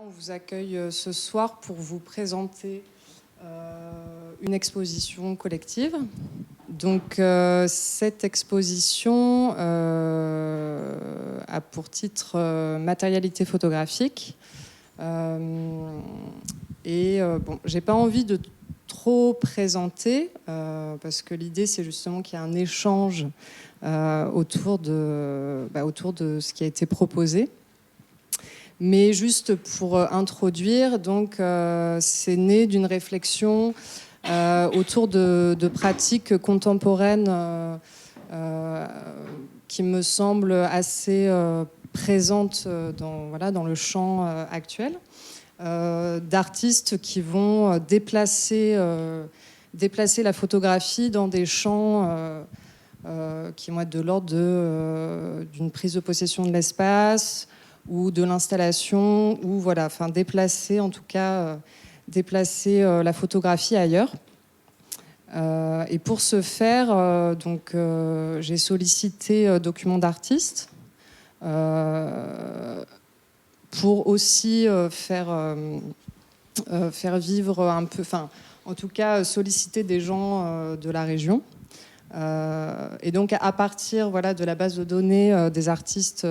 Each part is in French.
On vous accueille ce soir pour vous présenter une exposition collective. Donc cette exposition a pour titre Matérialité photographique. J'ai pas envie de trop présenter parce que l'idée c'est justement qu'il y ait un échange autour de ce qui a été proposé. Mais juste pour introduire, donc c'est né d'une réflexion autour de pratiques contemporaines qui me semblent assez présentes dans le champ actuel, d'artistes qui vont déplacer la photographie dans des champs qui vont être de l'ordre d'une prise de possession de l'espace, ou de l'installation, ou déplacer la photographie ailleurs. Et pour ce faire, j'ai sollicité Documents d'artistes pour aussi faire vivre un peu, en tout cas solliciter des gens de la région. Et donc à partir de la base de données des artistes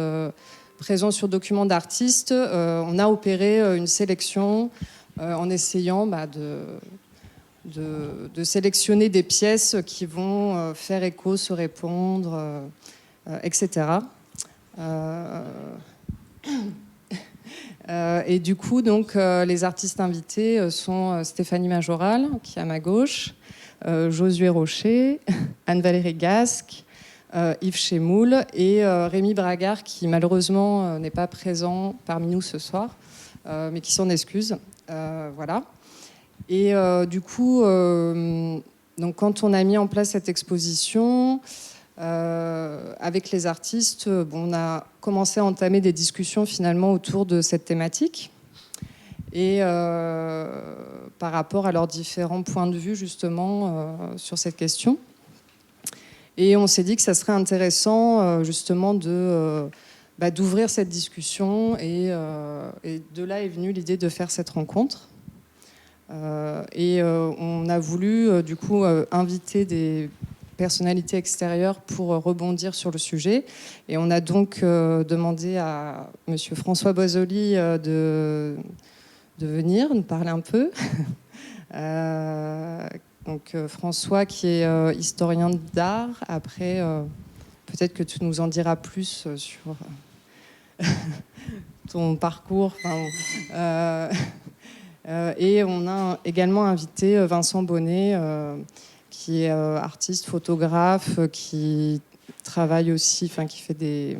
présents sur Documents d'artistes, on a opéré une sélection en essayant de sélectionner des pièces qui vont faire écho, se répondre, etc. Et du coup, les artistes invités sont Stéphanie Majoral, qui est à ma gauche, Josué Rocher, Anne-Valérie Gasque, Yves Chemoul et Rémi Bragard, qui malheureusement n'est pas présent parmi nous ce soir, mais qui s'en excuse. Voilà. Et du coup, quand on a mis en place cette exposition, avec les artistes, on a commencé à entamer des discussions finalement autour de cette thématique et par rapport à leurs différents points de vue justement sur cette question. Et on s'est dit que ça serait intéressant justement d'ouvrir cette discussion et de là est venue l'idée de faire cette rencontre. On a voulu du coup inviter des personnalités extérieures pour rebondir sur le sujet. Et on a donc demandé à monsieur François Boisoli de venir nous parler un peu. Donc François qui est historien d'art. Après, peut-être que tu nous en diras plus sur ton parcours. Et on a également invité Vincent Bonnet, qui est artiste, photographe, qui travaille aussi, qui fait des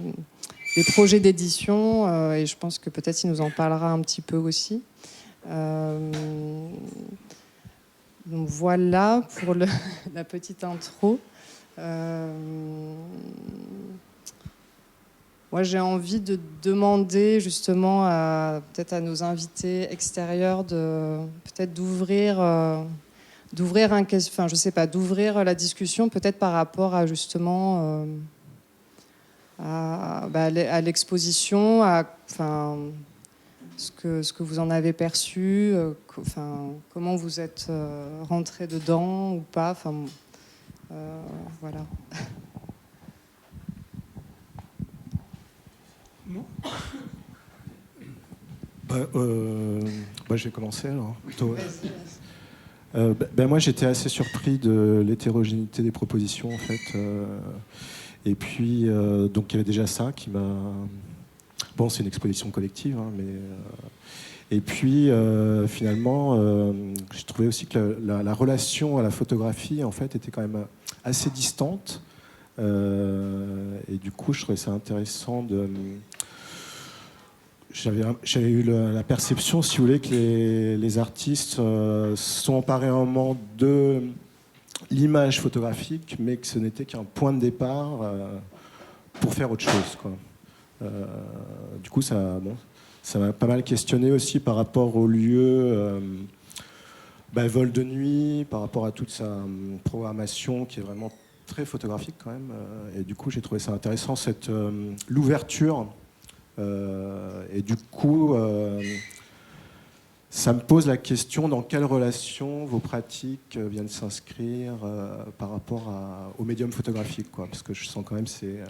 projets d'édition. Et je pense que peut-être il nous en parlera un petit peu aussi. Donc voilà pour la petite intro. Moi, j'ai envie de demander justement peut-être à nos invités extérieurs d'ouvrir la discussion peut-être par rapport à justement à l'exposition, ce que vous en avez perçu, comment vous êtes rentré dedans ou pas, voilà. Non. Je vais commencer alors. Moi, j'étais assez surpris de l'hétérogénéité des propositions en fait, et puis donc il y avait déjà ça qui m'a. Bon, c'est une exposition collective, hein, mais et puis finalement, j'ai trouvé aussi que la relation à la photographie en fait était quand même assez distante, et du coup, je trouvais ça intéressant de. J'avais eu la perception, si vous voulez, que les artistes se sont emparés un moment de l'image photographique, mais que ce n'était qu'un point de départ pour faire autre chose, quoi. Du coup, ça m'a pas mal questionné aussi par rapport au lieu, vol de nuit, par rapport à toute sa programmation qui est vraiment très photographique quand même. Et du coup, j'ai trouvé ça intéressant, l'ouverture. Et du coup, ça me pose la question dans quelle relation vos pratiques viennent s'inscrire par rapport au médium photographique, quoi, parce que je sens quand même que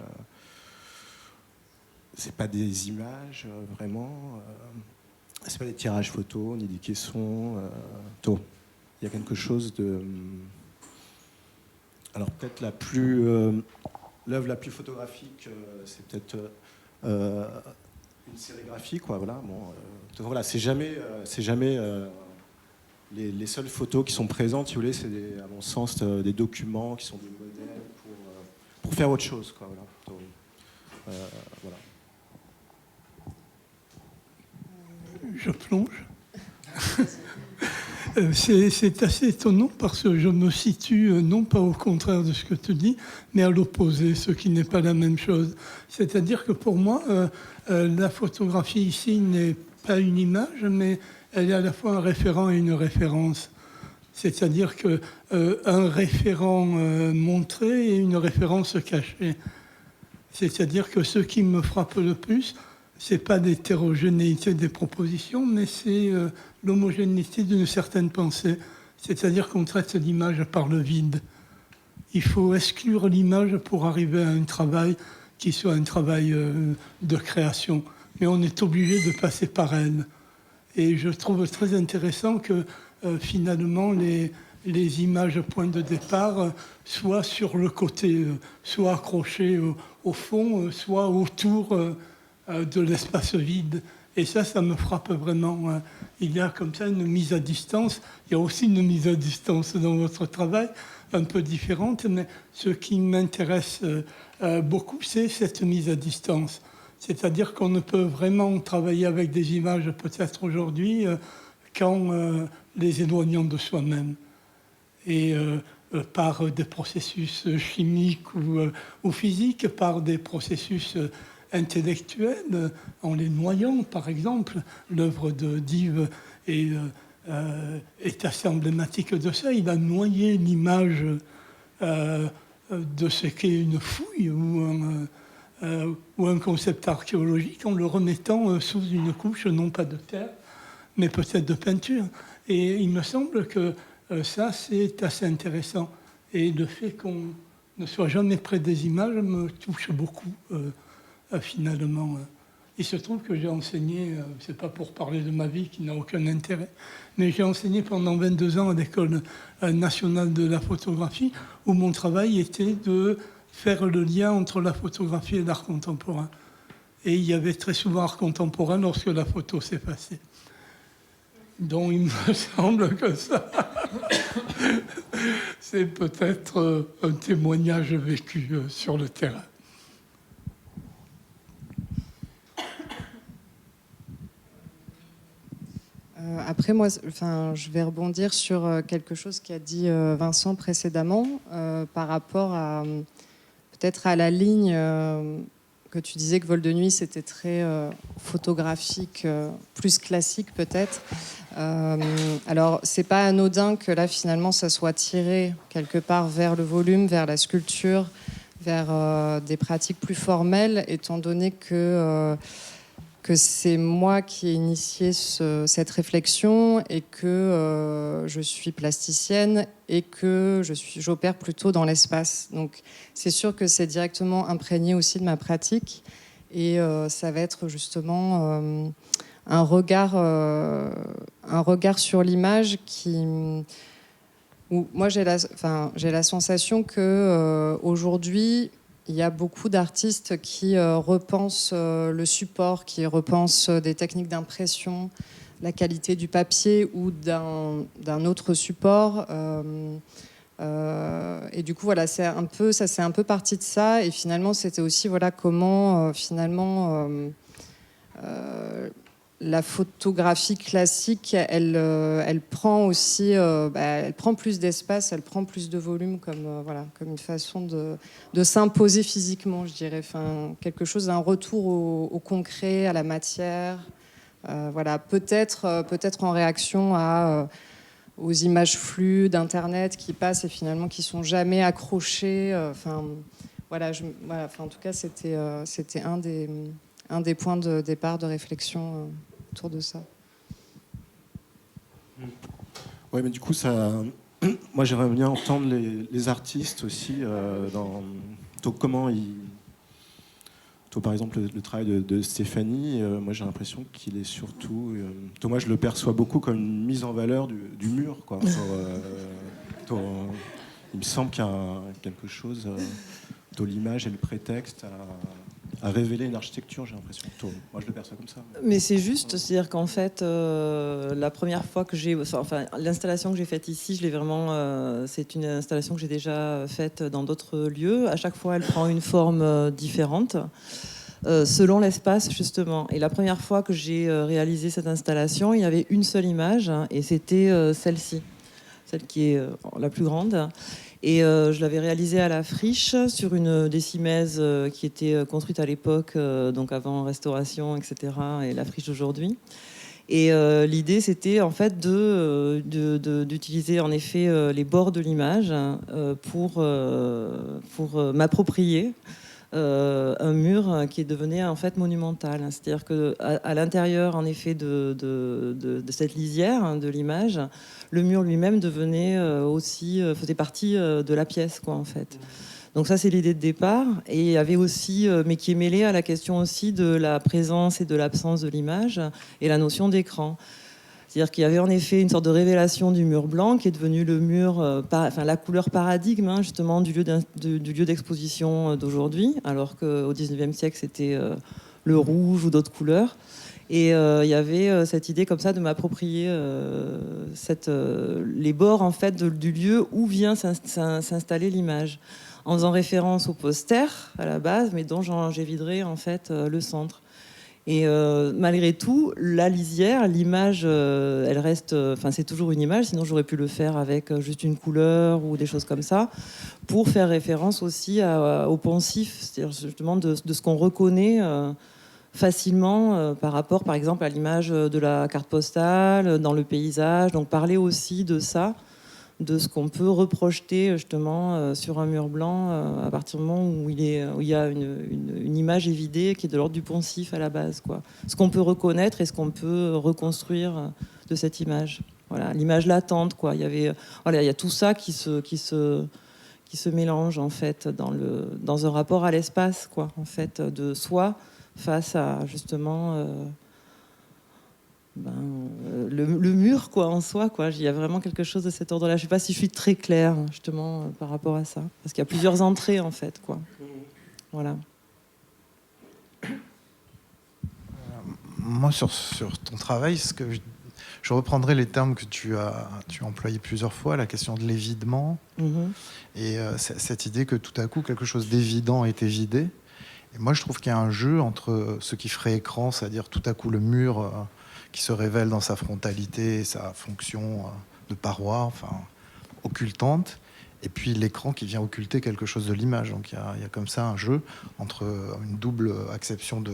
c'est pas des images vraiment, c'est pas des tirages photos ni des caissons. Il y a quelque chose de, alors peut-être l'œuvre la plus photographique, c'est peut-être une sérigraphie, quoi. Voilà. Bon, voilà, c'est jamais les seules photos qui sont présentes, si vous voulez, c'est à mon sens des documents qui sont des modèles pour faire autre chose, quoi. Voilà. Donc, voilà. Je plonge. C'est assez étonnant parce que je me situe non pas au contraire de ce que tu dis, mais à l'opposé, ce qui n'est pas la même chose. C'est-à-dire que pour moi, la photographie ici n'est pas une image, mais elle est à la fois un référent et une référence. C'est-à-dire qu'un référent montré et une référence cachée. C'est-à-dire que ce qui me frappe le plus, ce n'est pas l'hétérogénéité des propositions, mais c'est l'homogénéité d'une certaine pensée. C'est-à-dire qu'on traite l'image par le vide. Il faut exclure l'image pour arriver à un travail qui soit un travail de création. Mais on est obligé de passer par elle. Et je trouve très intéressant que finalement les images point de départ soient sur le côté, soit accrochées au fond, soit autour de l'espace vide. Et ça me frappe vraiment. Il y a comme ça une mise à distance. Il y a aussi une mise à distance dans votre travail, un peu différente, mais ce qui m'intéresse beaucoup, c'est cette mise à distance. C'est-à-dire qu'on ne peut vraiment travailler avec des images, peut-être aujourd'hui, qu'en les éloignant de soi-même. Et par des processus chimiques ou physiques, par des processus intellectuels, en les noyant, par exemple. L'œuvre d'Yves est assez emblématique de ça. Il a noyé l'image de ce qu'est une fouille ou un concept archéologique en le remettant sous une couche, non pas de terre, mais peut-être de peinture. Et il me semble que ça, c'est assez intéressant. Et le fait qu'on ne soit jamais près des images me touche beaucoup, finalement. Il se trouve que j'ai enseigné, c'est pas pour parler de ma vie qui n'a aucun intérêt, mais j'ai enseigné pendant 22 ans à l'École nationale de la photographie, où mon travail était de faire le lien entre la photographie et l'art contemporain. Et il y avait très souvent art contemporain lorsque la photo s'effaçait. Donc il me semble que ça, c'est peut-être un témoignage vécu sur le terrain. Après, moi, je vais rebondir sur quelque chose qu'a dit Vincent précédemment par rapport à peut-être à la ligne que tu disais que Vol de nuit, c'était très photographique, plus classique peut-être. Alors, c'est pas anodin que là, finalement, ça soit tiré quelque part vers le volume, vers la sculpture, vers des pratiques plus formelles, étant donné que c'est moi qui ai initié cette réflexion et que je suis plasticienne et que j'opère plutôt dans l'espace. Donc c'est sûr que c'est directement imprégné aussi de ma pratique et ça va être justement un regard sur l'image où moi j'ai la sensation que aujourd'hui il y a beaucoup d'artistes qui repensent le support, qui repensent des techniques d'impression, la qualité du papier ou d'un autre support. Et du coup, voilà, ça c'est un peu parti de ça. Et finalement, c'était aussi voilà, comment la photographie classique, elle prend aussi, elle prend plus d'espace, elle prend plus de volume comme une façon de s'imposer physiquement, je dirais. Enfin, quelque chose d'un retour au concret, à la matière. Voilà, peut-être en réaction aux images flues d'Internet qui passent et finalement qui sont jamais accrochées. En tout cas, c'était un des points de départ de réflexion autour de ça. Ouais, mais du coup, moi, j'aimerais bien entendre les artistes aussi comment ils. Toi, par exemple, le travail de Stéphanie, moi, j'ai l'impression qu'il est surtout. Moi, je le perçois beaucoup comme une mise en valeur du mur, quoi. Il me semble qu'il y a quelque chose dans l'image et le prétexte à révéler une architecture, j'ai l'impression. Moi, je le perçois comme ça. Mais c'est juste, c'est-à-dire qu'en fait, la première fois que l'installation que j'ai faite ici, je l'ai vraiment, c'est une installation que j'ai déjà faite dans d'autres lieux. À chaque fois, elle prend une forme différente, selon l'espace, justement. Et la première fois que j'ai réalisé cette installation, il y avait une seule image, hein, et c'était celle-ci, celle qui est la plus grande. Et je l'avais réalisée à la friche sur une décimèse qui était construite à l'époque, donc avant restauration, etc. Et la friche d'aujourd'hui. Et l'idée, c'était en fait d'utiliser en effet les bords de l'image pour m'approprier un mur qui devenait en fait monumental. C'est-à-dire qu'à l'intérieur, en effet, de cette lisière, hein, de l'image, le mur lui-même devenait faisait partie de la pièce, quoi, en fait. Donc ça, c'est l'idée de départ. Et il y avait aussi, mais qui est mêlée à la question aussi de la présence et de l'absence de l'image et la notion d'écran. C'est-à-dire qu'il y avait en effet une sorte de révélation du mur blanc qui est devenu le mur, la couleur paradigme, hein, justement, du lieu d'exposition d'aujourd'hui, alors qu'au XIXe siècle, c'était le rouge ou d'autres couleurs. Et il y avait cette idée comme ça de m'approprier les bords en fait du lieu où vient s'installer l'image, en faisant référence au poster à la base, mais dont j'éviderai en fait le centre. Et malgré tout, la lisière, l'image, elle reste. Enfin, c'est toujours une image. Sinon, j'aurais pu le faire avec juste une couleur ou des choses comme ça, pour faire référence aussi au poncif, c'est-à-dire justement de ce qu'on reconnaît facilement par rapport, par exemple, à l'image de la carte postale dans le paysage. Donc, parler aussi de ça, de ce qu'on peut reprojeter justement sur un mur blanc à partir du moment où il y a une image évidée qui est de l'ordre du poncif à la base, quoi. Ce qu'on peut reconnaître et ce qu'on peut reconstruire de cette image. Voilà, l'image latente, quoi. Il y a tout ça qui se mélange en fait dans un rapport à l'espace, quoi, en fait, de soi face à justement le mur, quoi, en soi, quoi. Il y a vraiment quelque chose de cet ordre-là. Je ne sais pas si je suis très claire justement par rapport à ça, parce qu'il y a plusieurs entrées en fait, quoi. Voilà. Moi, sur ton travail, je reprendrai les termes que tu as employés plusieurs fois, la question de l'évidement, et cette idée que tout à coup quelque chose d'évident est évidé. Et moi, je trouve qu'il y a un jeu entre ce qui ferait écran, c'est-à-dire tout à coup le mur qui se révèle dans sa frontalité, sa fonction de paroi, enfin occultante, et puis l'écran qui vient occulter quelque chose de l'image. Donc il y a comme ça un jeu entre une double acception de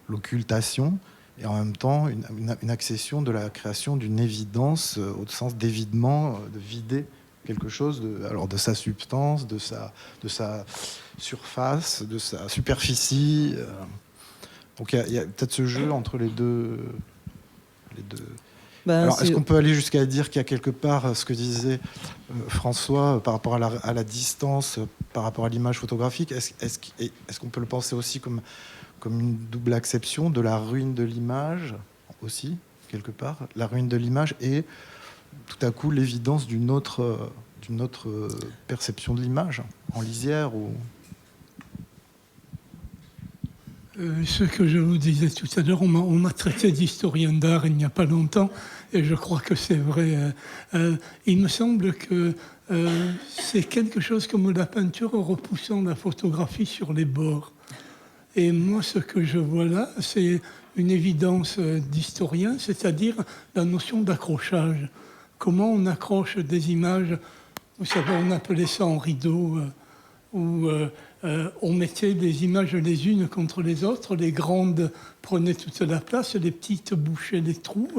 l'occultation et en même temps une accession de la création d'une évidence au sens d'évidement, de vider quelque chose de sa substance, de sa surface, de sa superficie. Donc il y a peut-être ce jeu entre les deux. Alors, est-ce qu'on peut aller jusqu'à dire qu'il y a quelque part ce que disait François par rapport à la distance, par rapport à l'image photographique, est-ce qu'on peut le penser aussi comme une double acception de la ruine de l'image aussi, quelque part, la ruine de l'image et tout à coup l'évidence d'une autre perception de l'image en lisière ou... Ce que je vous disais tout à l'heure, on m'a traité d'historien d'art il n'y a pas longtemps, et je crois que c'est vrai. Il me semble que c'est quelque chose comme la peinture repoussant la photographie sur les bords. Et moi, ce que je vois là, c'est une évidence d'historien, c'est-à-dire la notion d'accrochage. Comment on accroche des images, vous savez, on appelait ça en rideau, où on mettait des images les unes contre les autres, les grandes prenaient toute la place, les petites bouchaient les trous,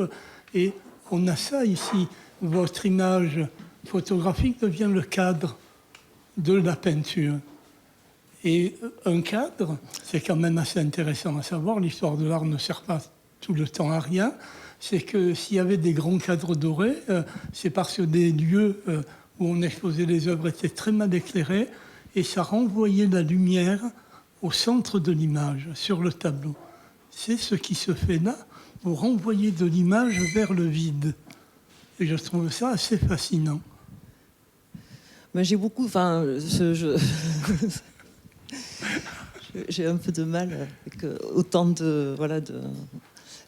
et on a ça ici. Votre image photographique devient le cadre de la peinture. Et un cadre, c'est quand même assez intéressant à savoir, l'histoire de l'art ne sert pas tout le temps à rien, c'est que s'il y avait des grands cadres dorés, c'est parce que des lieux où on exposait les œuvres étaient très mal éclairés et ça renvoyait la lumière au centre de l'image, sur le tableau. C'est ce qui se fait là, vous renvoyez de l'image vers le vide. Et je trouve ça assez fascinant. Mais j'ai beaucoup... Enfin, j'ai un peu de mal avec autant de... Voilà,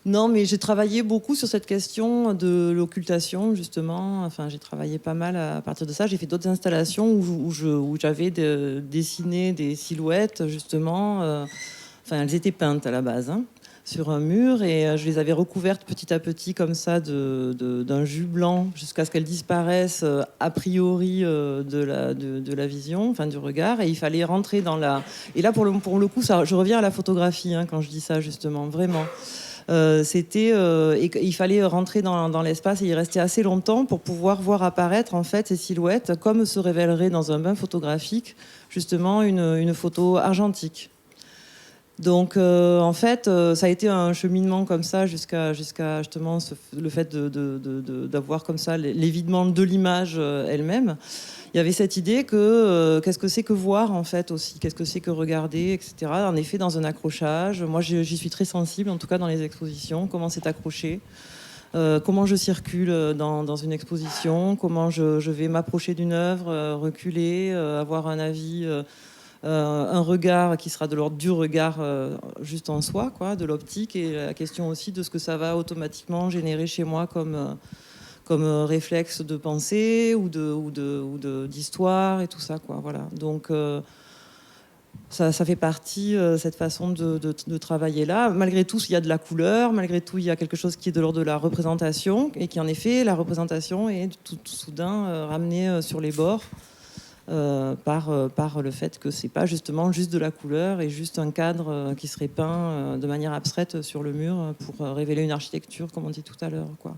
Non, mais j'ai travaillé beaucoup sur cette question de l'occultation, justement. Enfin, j'ai travaillé pas mal à partir de ça. J'ai fait d'autres installations où j'avais dessiné des silhouettes, justement. Enfin, elles étaient peintes à la base, hein, sur un mur, et je les avais recouvertes petit à petit, comme ça, d'un jus blanc, jusqu'à ce qu'elles disparaissent a priori de la vision, enfin, du regard. Et il fallait rentrer dans la... Et là, pour le coup, ça, je reviens à la photographie, hein, quand je dis ça, justement, vraiment. Il fallait rentrer dans l'espace et y rester assez longtemps pour pouvoir voir apparaître en fait ces silhouettes comme se révélerait dans un bain photographique justement une photo argentique. Donc en fait ça a été un cheminement comme ça jusqu'à justement le fait d'avoir comme ça l'évidement de l'image elle-même. Il y avait cette idée que qu'est-ce que c'est que voir en fait aussi, qu'est-ce que c'est que regarder, etc. En effet, dans un accrochage, moi j'y suis très sensible, en tout cas dans les expositions, comment c'est accroché, comment je circule dans une exposition, comment je vais m'approcher d'une œuvre, reculer, avoir un avis, un regard qui sera de l'ordre du regard juste en soi, quoi, de l'optique, et la question aussi de ce que ça va automatiquement générer chez moi comme réflexe de pensée ou d'histoire et tout ça, quoi. Voilà. Donc ça fait partie cette façon de travailler là. Malgré tout, il y a de la couleur, malgré tout, il y a quelque chose qui est de l'ordre de la représentation, et qui en effet, la représentation est tout soudain ramenée sur les bords par le fait que c'est pas justement juste de la couleur et juste un cadre qui serait peint de manière abstraite sur le mur pour révéler une architecture, comme on dit tout à l'heure, quoi.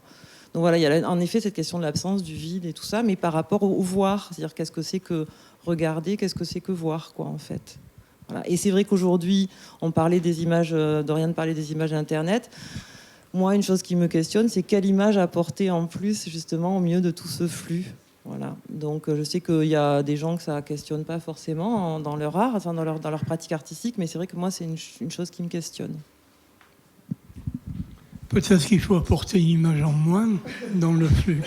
Donc voilà, il y a en effet cette question de l'absence, du vide et tout ça, mais par rapport au voir, c'est-à-dire qu'est-ce que c'est que regarder, qu'est-ce que c'est que voir, quoi, en fait. Voilà. Et c'est vrai qu'aujourd'hui, on parlait des images, Doriane parlait des images Internet. Moi, une chose qui me questionne, c'est quelle image apporter en plus, justement, au milieu de tout ce flux. Voilà. Donc je sais qu'il y a des gens que ça ne questionne pas forcément dans leur art, enfin, dans leur pratique artistique, mais c'est vrai que moi, c'est une chose qui me questionne. Peut-être qu'il faut apporter une image en moins dans le flux.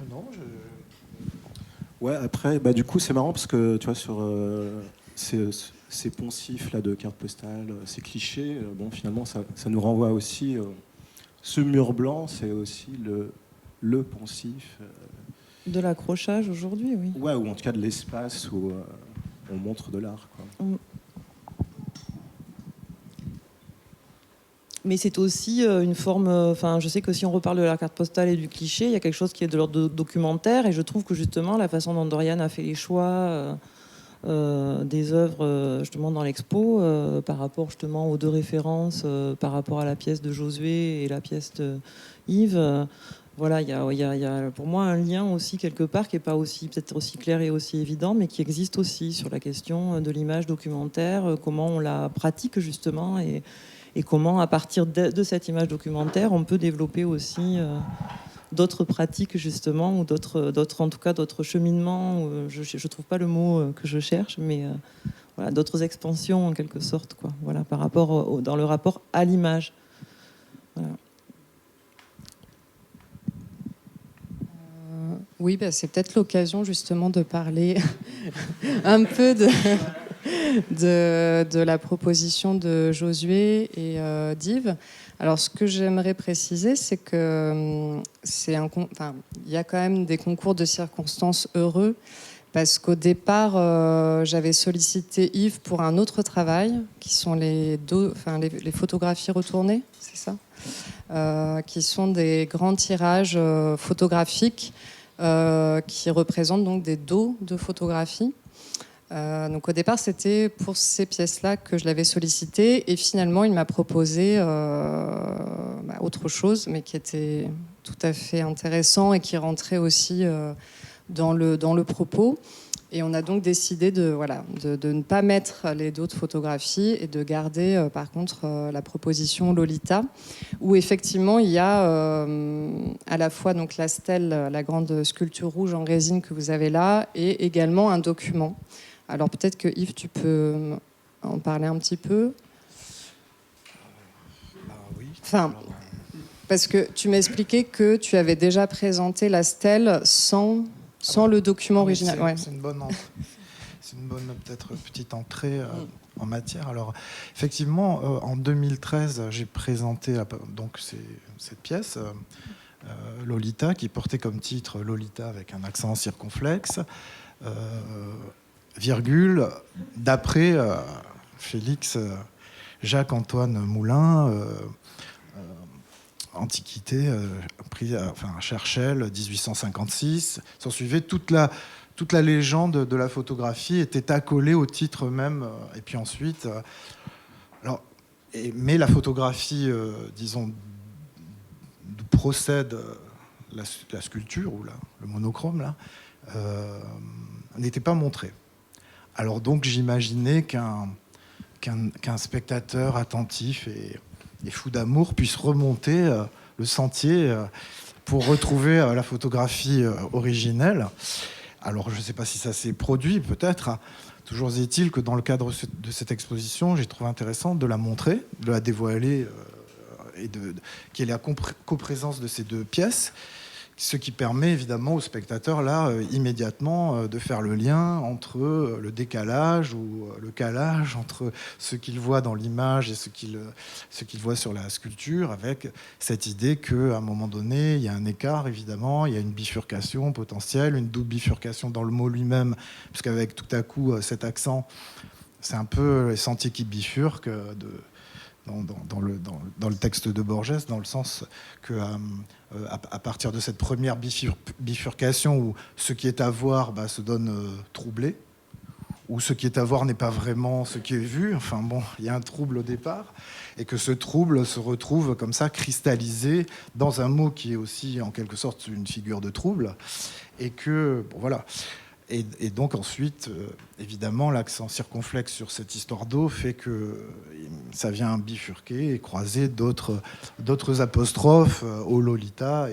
Non, Ouais, après, bah, du coup, c'est marrant parce que, tu vois, sur ces poncifs là, de cartes postales, ces clichés, bon, finalement, ça nous renvoie aussi... ce mur blanc, c'est aussi le poncif... De l'accrochage aujourd'hui, oui. Ouais, ou en tout cas de l'espace où on montre de l'art, quoi. Mais c'est aussi une forme... Enfin, je sais que si on reparle de la carte postale et du cliché, il y a quelque chose qui est de l'ordre documentaire, et je trouve que justement, la façon dont Doriane a fait les choix des œuvres justement dans l'expo, par rapport justement aux deux références, par rapport à la pièce de Josué et la pièce de Yves... Voilà, il y a pour moi un lien aussi quelque part qui n'est pas aussi peut-être aussi clair et aussi évident, mais qui existe aussi sur la question de l'image documentaire, comment on la pratique justement, et comment à partir de cette image documentaire on peut développer aussi d'autres pratiques justement, ou d'autres en tout cas d'autres cheminements. Je trouve pas le mot que je cherche, mais voilà, d'autres expansions en quelque sorte, quoi. Voilà, par rapport dans le rapport à l'image. Voilà. Oui, bah, c'est peut-être l'occasion justement de parler un peu de la proposition de Josué et d'Yves. Alors, ce que j'aimerais préciser, c'est que il y a quand même des concours de circonstances heureux, parce qu'au départ, j'avais sollicité Yves pour un autre travail, qui sont les photographies retournées, c'est ça, qui sont des grands tirages photographiques qui représentent donc des dos de photographie. Donc au départ, c'était pour ces pièces-là que je l'avais sollicité, et finalement, il m'a proposé autre chose, mais qui était tout à fait intéressant et qui rentrait aussi dans le propos. Et on a donc décidé de ne pas mettre les d'autres photographies et de garder par contre la proposition Lolita, où effectivement il y a à la fois donc la stèle, la grande sculpture rouge en résine que vous avez là, et également un document. Alors peut-être que Yves, tu peux en parler un petit peu. Oui. Enfin, parce que tu m'expliquais que tu avais déjà présenté la stèle sans le document original. C'est une bonne peut-être petite entrée en matière. Alors effectivement, en 2013, j'ai présenté donc cette pièce Lolita, qui portait comme titre Lolita avec un accent circonflexe, virgule, d'après Félix Jacques-Antoine Moulin, Antiquité, Cherchel, 1856. S'en suivait toute la légende de la photographie était accolée au titre même. Et puis ensuite, mais la photographie, disons, d'où procède la sculpture ou le monochrome là, n'était pas montrée. Alors donc j'imaginais qu'un spectateur attentif et fou d'amour puisse remonter le sentier pour retrouver la photographie originelle. Alors je ne sais pas si ça s'est produit, peut-être. Toujours est-il que dans le cadre de cette exposition, j'ai trouvé intéressant de la montrer, de la dévoiler et qu'il y ait la coprésence de ces deux pièces, ce qui permet évidemment aux spectateurs là immédiatement de faire le lien entre le décalage ou le calage entre ce qu'ils voient dans l'image et ce qu'ils voient sur la sculpture, avec cette idée qu'à un moment donné il y a un écart, évidemment, il y a une bifurcation potentielle, une double bifurcation dans le mot lui-même, puisqu'avec tout à coup cet accent, c'est un peu les sentiers qui bifurquent dans le texte de Borges, dans le sens que à partir de cette première bifurcation où ce qui est à voir se donne troublé, où ce qui est à voir n'est pas vraiment ce qui est vu, enfin bon, il y a un trouble au départ, et que ce trouble se retrouve comme ça cristallisé dans un mot qui est aussi en quelque sorte une figure de trouble, et que, bon, voilà. Et donc ensuite, évidemment, l'accent circonflexe sur cette histoire d'eau fait que ça vient bifurquer et croiser d'autres apostrophes au Lolita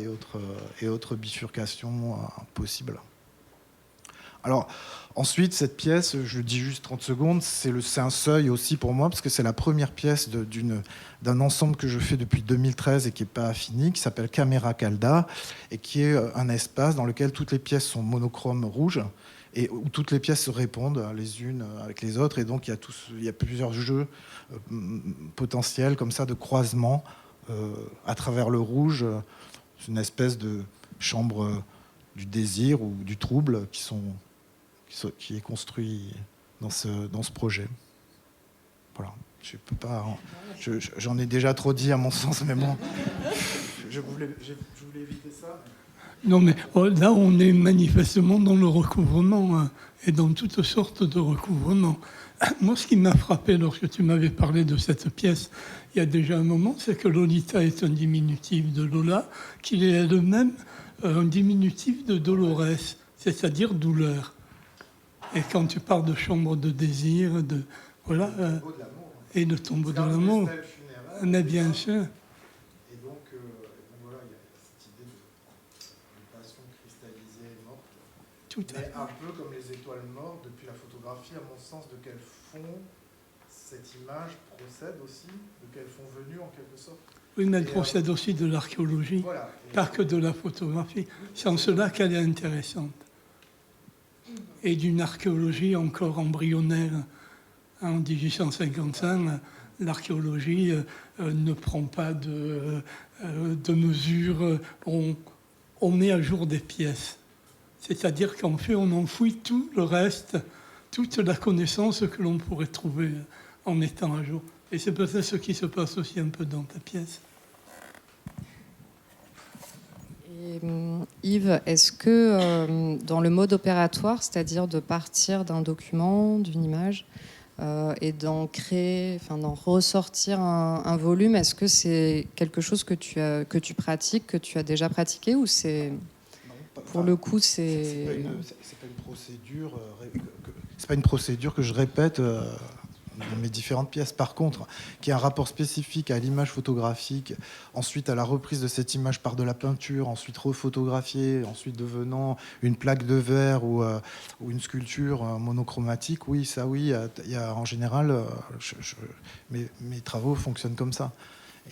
et autres bifurcations possibles. Alors ensuite, cette pièce, je le dis juste 30 secondes, c'est un seuil aussi pour moi, parce que c'est la première pièce d'un ensemble que je fais depuis 2013 et qui n'est pas fini, qui s'appelle Camera Calda, et qui est un espace dans lequel toutes les pièces sont monochromes rouges, et où toutes les pièces se répondent les unes avec les autres, et donc il y a plusieurs jeux potentiels comme ça de croisement à travers le rouge. C'est une espèce de chambre du désir ou du trouble qui est construit dans ce projet. Voilà. Je peux pas. J'en ai déjà trop dit à mon sens, mais bon, je voulais éviter ça. Non, mais là, on est manifestement dans le recouvrement et dans toutes sortes de recouvrements. Moi, ce qui m'a frappé lorsque tu m'avais parlé de cette pièce il y a déjà un moment, c'est que Lolita est un diminutif de Lola, qu'il est elle-même un diminutif de Dolores, c'est-à-dire douleur. Et quand tu parles de chambre de désir, et de tombeau de l'amour, mais bien sûr. Et donc voilà, il y a cette idée de passion cristallisée et morte. Mais un peu comme les étoiles mortes, depuis la photographie, à mon sens, de quel fond cette image procède aussi, de quel fond venu en quelque sorte. Oui, mais elle procède aussi de l'archéologie, voilà, pas que de la photographie. C'est en cela qu'elle est intéressante. Et d'une archéologie encore embryonnaire. En 1855, l'archéologie ne prend pas de mesures. On met à jour des pièces. C'est-à-dire qu'en fait, on enfouit tout le reste, toute la connaissance que l'on pourrait trouver en mettant à jour. Et c'est peut-être ce qui se passe aussi un peu dans ta pièce. Et, Yves, est-ce que dans le mode opératoire, c'est-à-dire de partir d'un document, d'une image, et d'en créer, d'en ressortir un volume, est-ce que c'est quelque chose que tu pratiques, que tu as déjà pratiqué, ou c'est... Non, pour le coup, c'est... pas une pas une procédure que je répète dans mes différentes pièces. Par contre, qu'il y ait un rapport spécifique à l'image photographique, ensuite à la reprise de cette image par de la peinture, ensuite refotographiée, ensuite devenant une plaque de verre ou une sculpture monochromatique, oui, ça oui, il y a, en général, mes travaux fonctionnent comme ça.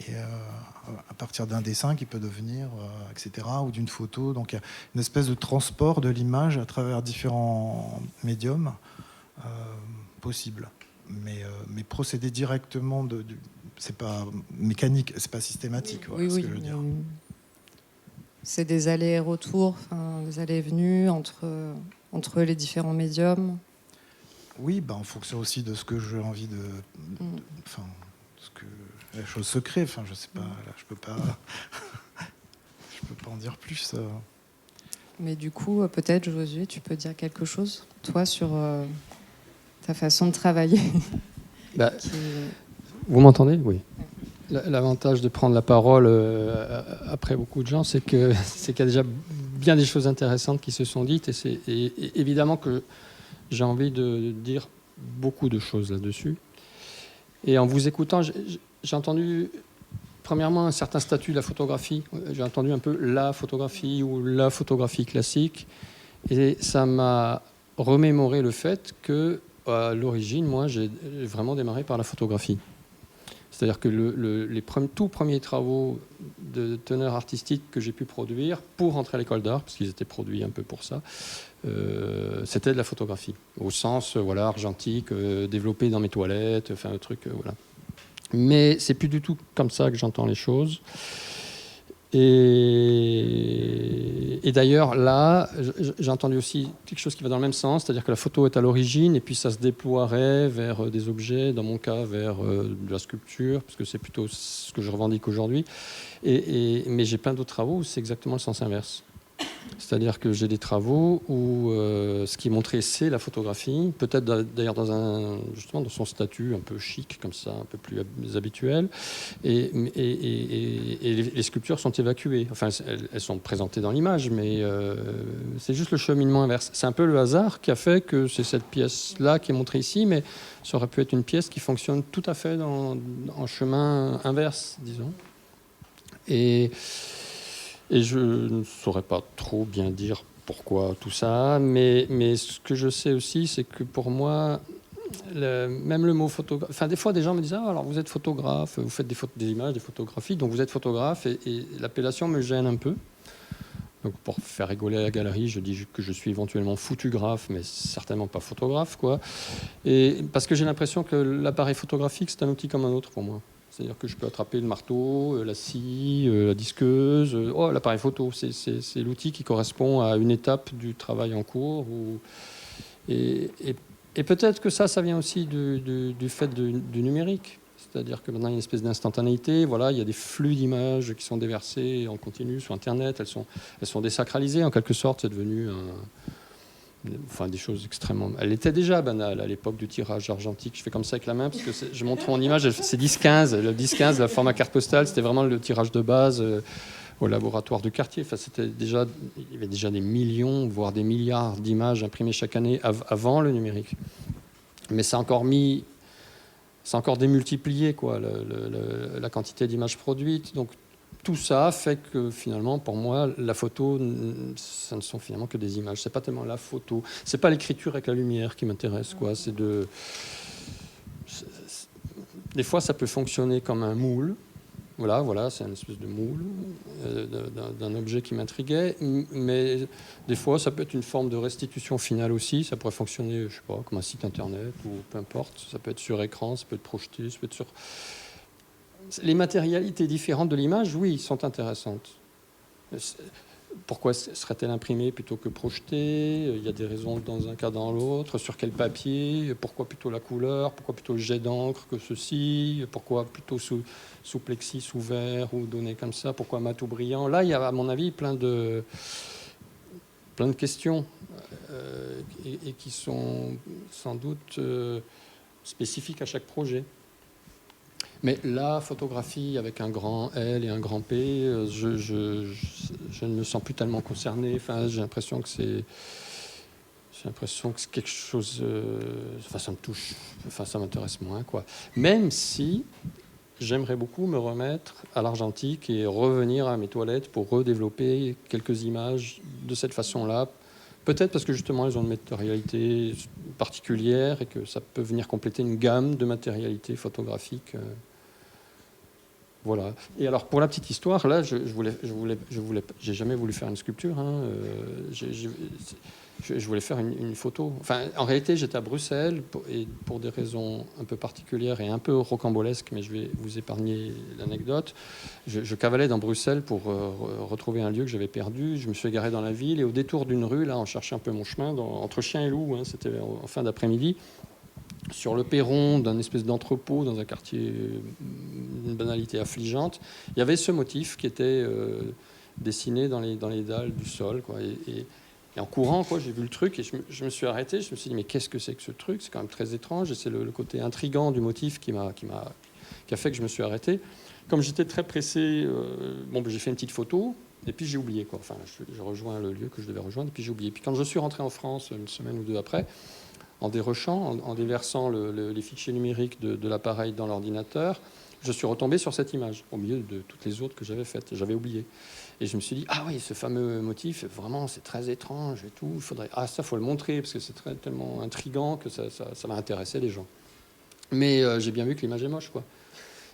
Et à partir d'un dessin qui peut devenir, etc., ou d'une photo. Donc il y a une espèce de transport de l'image à travers différents médiums possibles. Mais procéder directement, c'est pas mécanique, c'est pas systématique. Oui, ce oui. que je veux dire. C'est des allers et retours, des allées et venues entre les différents médiums. Oui, en fonction aussi de ce que j'ai envie de ce que la chose se crée. Enfin, je sais pas, là, je peux pas en dire plus. Mais du coup, peut-être, Josué, tu peux dire quelque chose, toi, sur ta façon de travailler. Vous m'entendez? Oui. L'avantage de prendre la parole après beaucoup de gens, c'est qu'il y a déjà bien des choses intéressantes qui se sont dites. Et évidemment que j'ai envie de dire beaucoup de choses là-dessus. Et en vous écoutant, j'ai entendu, premièrement, un certain statut de la photographie. J'ai entendu un peu la photographie ou la photographie classique. Et ça m'a remémoré le fait que, à l'origine, moi, j'ai vraiment démarré par la photographie. C'est-à-dire que les tout premiers travaux de teneur artistique que j'ai pu produire pour entrer à l'école d'art, parce qu'ils étaient produits un peu pour ça, c'était de la photographie, au sens argentique, développé dans mes toilettes, enfin un truc, voilà. Mais c'est plus du tout comme ça que j'entends les choses. Et d'ailleurs, là, j'ai entendu aussi quelque chose qui va dans le même sens, c'est-à-dire que la photo est à l'origine et puis ça se déploierait vers des objets, dans mon cas, vers de la sculpture, parce que c'est plutôt ce que je revendique aujourd'hui. Mais j'ai plein d'autres travaux où c'est exactement le sens inverse. C'est-à-dire que j'ai des travaux où ce qui est montré, c'est la photographie, peut-être d'ailleurs justement dans son statut un peu chic, comme ça, un peu plus habituel. Et les sculptures sont évacuées. Enfin, elles sont présentées dans l'image, mais c'est juste le cheminement inverse. C'est un peu le hasard qui a fait que c'est cette pièce-là qui est montrée ici, mais ça aurait pu être une pièce qui fonctionne tout à fait en chemin inverse, disons. Et je ne saurais pas trop bien dire pourquoi tout ça, mais ce que je sais aussi, c'est que pour moi, même le mot photographe... Enfin, des fois, des gens me disent « Ah, alors vous êtes photographe, vous faites des images, des photographies, donc vous êtes photographe », et l'appellation me gêne un peu. Donc pour faire rigoler à la galerie, je dis que je suis éventuellement photographe, mais certainement pas photographe, quoi. Et parce que j'ai l'impression que l'appareil photographique, c'est un outil comme un autre pour moi. C'est-à-dire que je peux attraper le marteau, la scie, la disqueuse. L'appareil photo, c'est l'outil qui correspond à une étape du travail en cours. Et peut-être que ça vient aussi du fait du numérique. C'est-à-dire que maintenant, il y a une espèce d'instantanéité. Voilà, il y a des flux d'images qui sont déversés en continu sur Internet. Elles sont désacralisées, en quelque sorte. C'est devenu des choses extrêmement... Elle était déjà banale à l'époque du tirage argentique. Je fais comme ça avec la main, parce que je montre mon image, c'est 10-15. Le 10-15, le format carte postale, c'était vraiment le tirage de base au laboratoire du quartier. Enfin, il y avait déjà des millions, voire des milliards d'images imprimées chaque année avant le numérique. Mais ça a encore démultiplié quoi, la quantité d'images produites. Donc, tout ça fait que finalement, pour moi, la photo, ça ne sont finalement que des images. C'est pas tellement la photo. C'est pas l'écriture avec la lumière qui m'intéresse, quoi. Des fois, ça peut fonctionner comme un moule. Voilà, c'est une espèce de moule d'un objet qui m'intriguait. Mais des fois, ça peut être une forme de restitution finale aussi. Ça pourrait fonctionner, je sais pas, comme un site internet ou peu importe. Ça peut être sur écran, ça peut être projeté, ça peut être sur... Les matérialités différentes de l'image, oui, sont intéressantes. Pourquoi serait-elle imprimée plutôt que projetée? Il y a des raisons dans un cas, dans l'autre. Sur quel papier? Pourquoi plutôt la couleur? Pourquoi plutôt le jet d'encre que ceci? Pourquoi plutôt sous plexi, sous verre ou donné comme ça? Pourquoi mat ou brillant? Là, il y a, à mon avis, plein de questions et qui sont sans doute spécifiques à chaque projet. Mais la photographie avec un grand L et un grand P, je ne me sens plus tellement concerné. Enfin, j'ai l'impression que J'ai l'impression que c'est quelque chose... ça me touche, ça m'intéresse moins, quoi. Même si j'aimerais beaucoup me remettre à l'argentique et revenir à mes toilettes pour redévelopper quelques images de cette façon-là. Peut-être parce que justement, elles ont une matérialité particulière et que ça peut venir compléter une gamme de matérialité photographique. Voilà. Et alors, pour la petite histoire, là, j'ai jamais voulu faire une sculpture. Hein. Je voulais faire une photo. Enfin, en réalité, j'étais à Bruxelles et pour des raisons un peu particulières et un peu rocambolesques, mais je vais vous épargner l'anecdote. Je cavalais dans Bruxelles pour retrouver un lieu que j'avais perdu. Je me suis égaré dans la ville et au détour d'une rue, là, on cherchait un peu mon chemin entre chien et loup. Hein, c'était en fin d'après-midi. Sur le perron d'un espèce d'entrepôt dans un quartier d'une banalité affligeante, il y avait ce motif qui était dessiné dans les dalles du sol, quoi. Et en courant, quoi, j'ai vu le truc et je me suis arrêté. Je me suis dit, mais qu'est-ce que c'est que ce truc? C'est quand même très étrange. Et c'est le côté intriguant du motif qui a fait que je me suis arrêté. Comme j'étais très pressé, j'ai fait une petite photo et puis j'ai oublié, quoi. Enfin, je rejoins le lieu que je devais rejoindre et puis j'ai oublié. Puis quand je suis rentré en France une semaine ou deux après, en dérochant, en déversant les fichiers numériques de l'appareil dans l'ordinateur, je suis retombé sur cette image, au milieu de toutes les autres que j'avais faites. J'avais oublié. Et je me suis dit, ah oui, ce fameux motif, vraiment, c'est très étrange et tout. Ça, faut le montrer, parce que c'est tellement intriguant que ça va intéresser les gens. Mais j'ai bien vu que l'image est moche, quoi.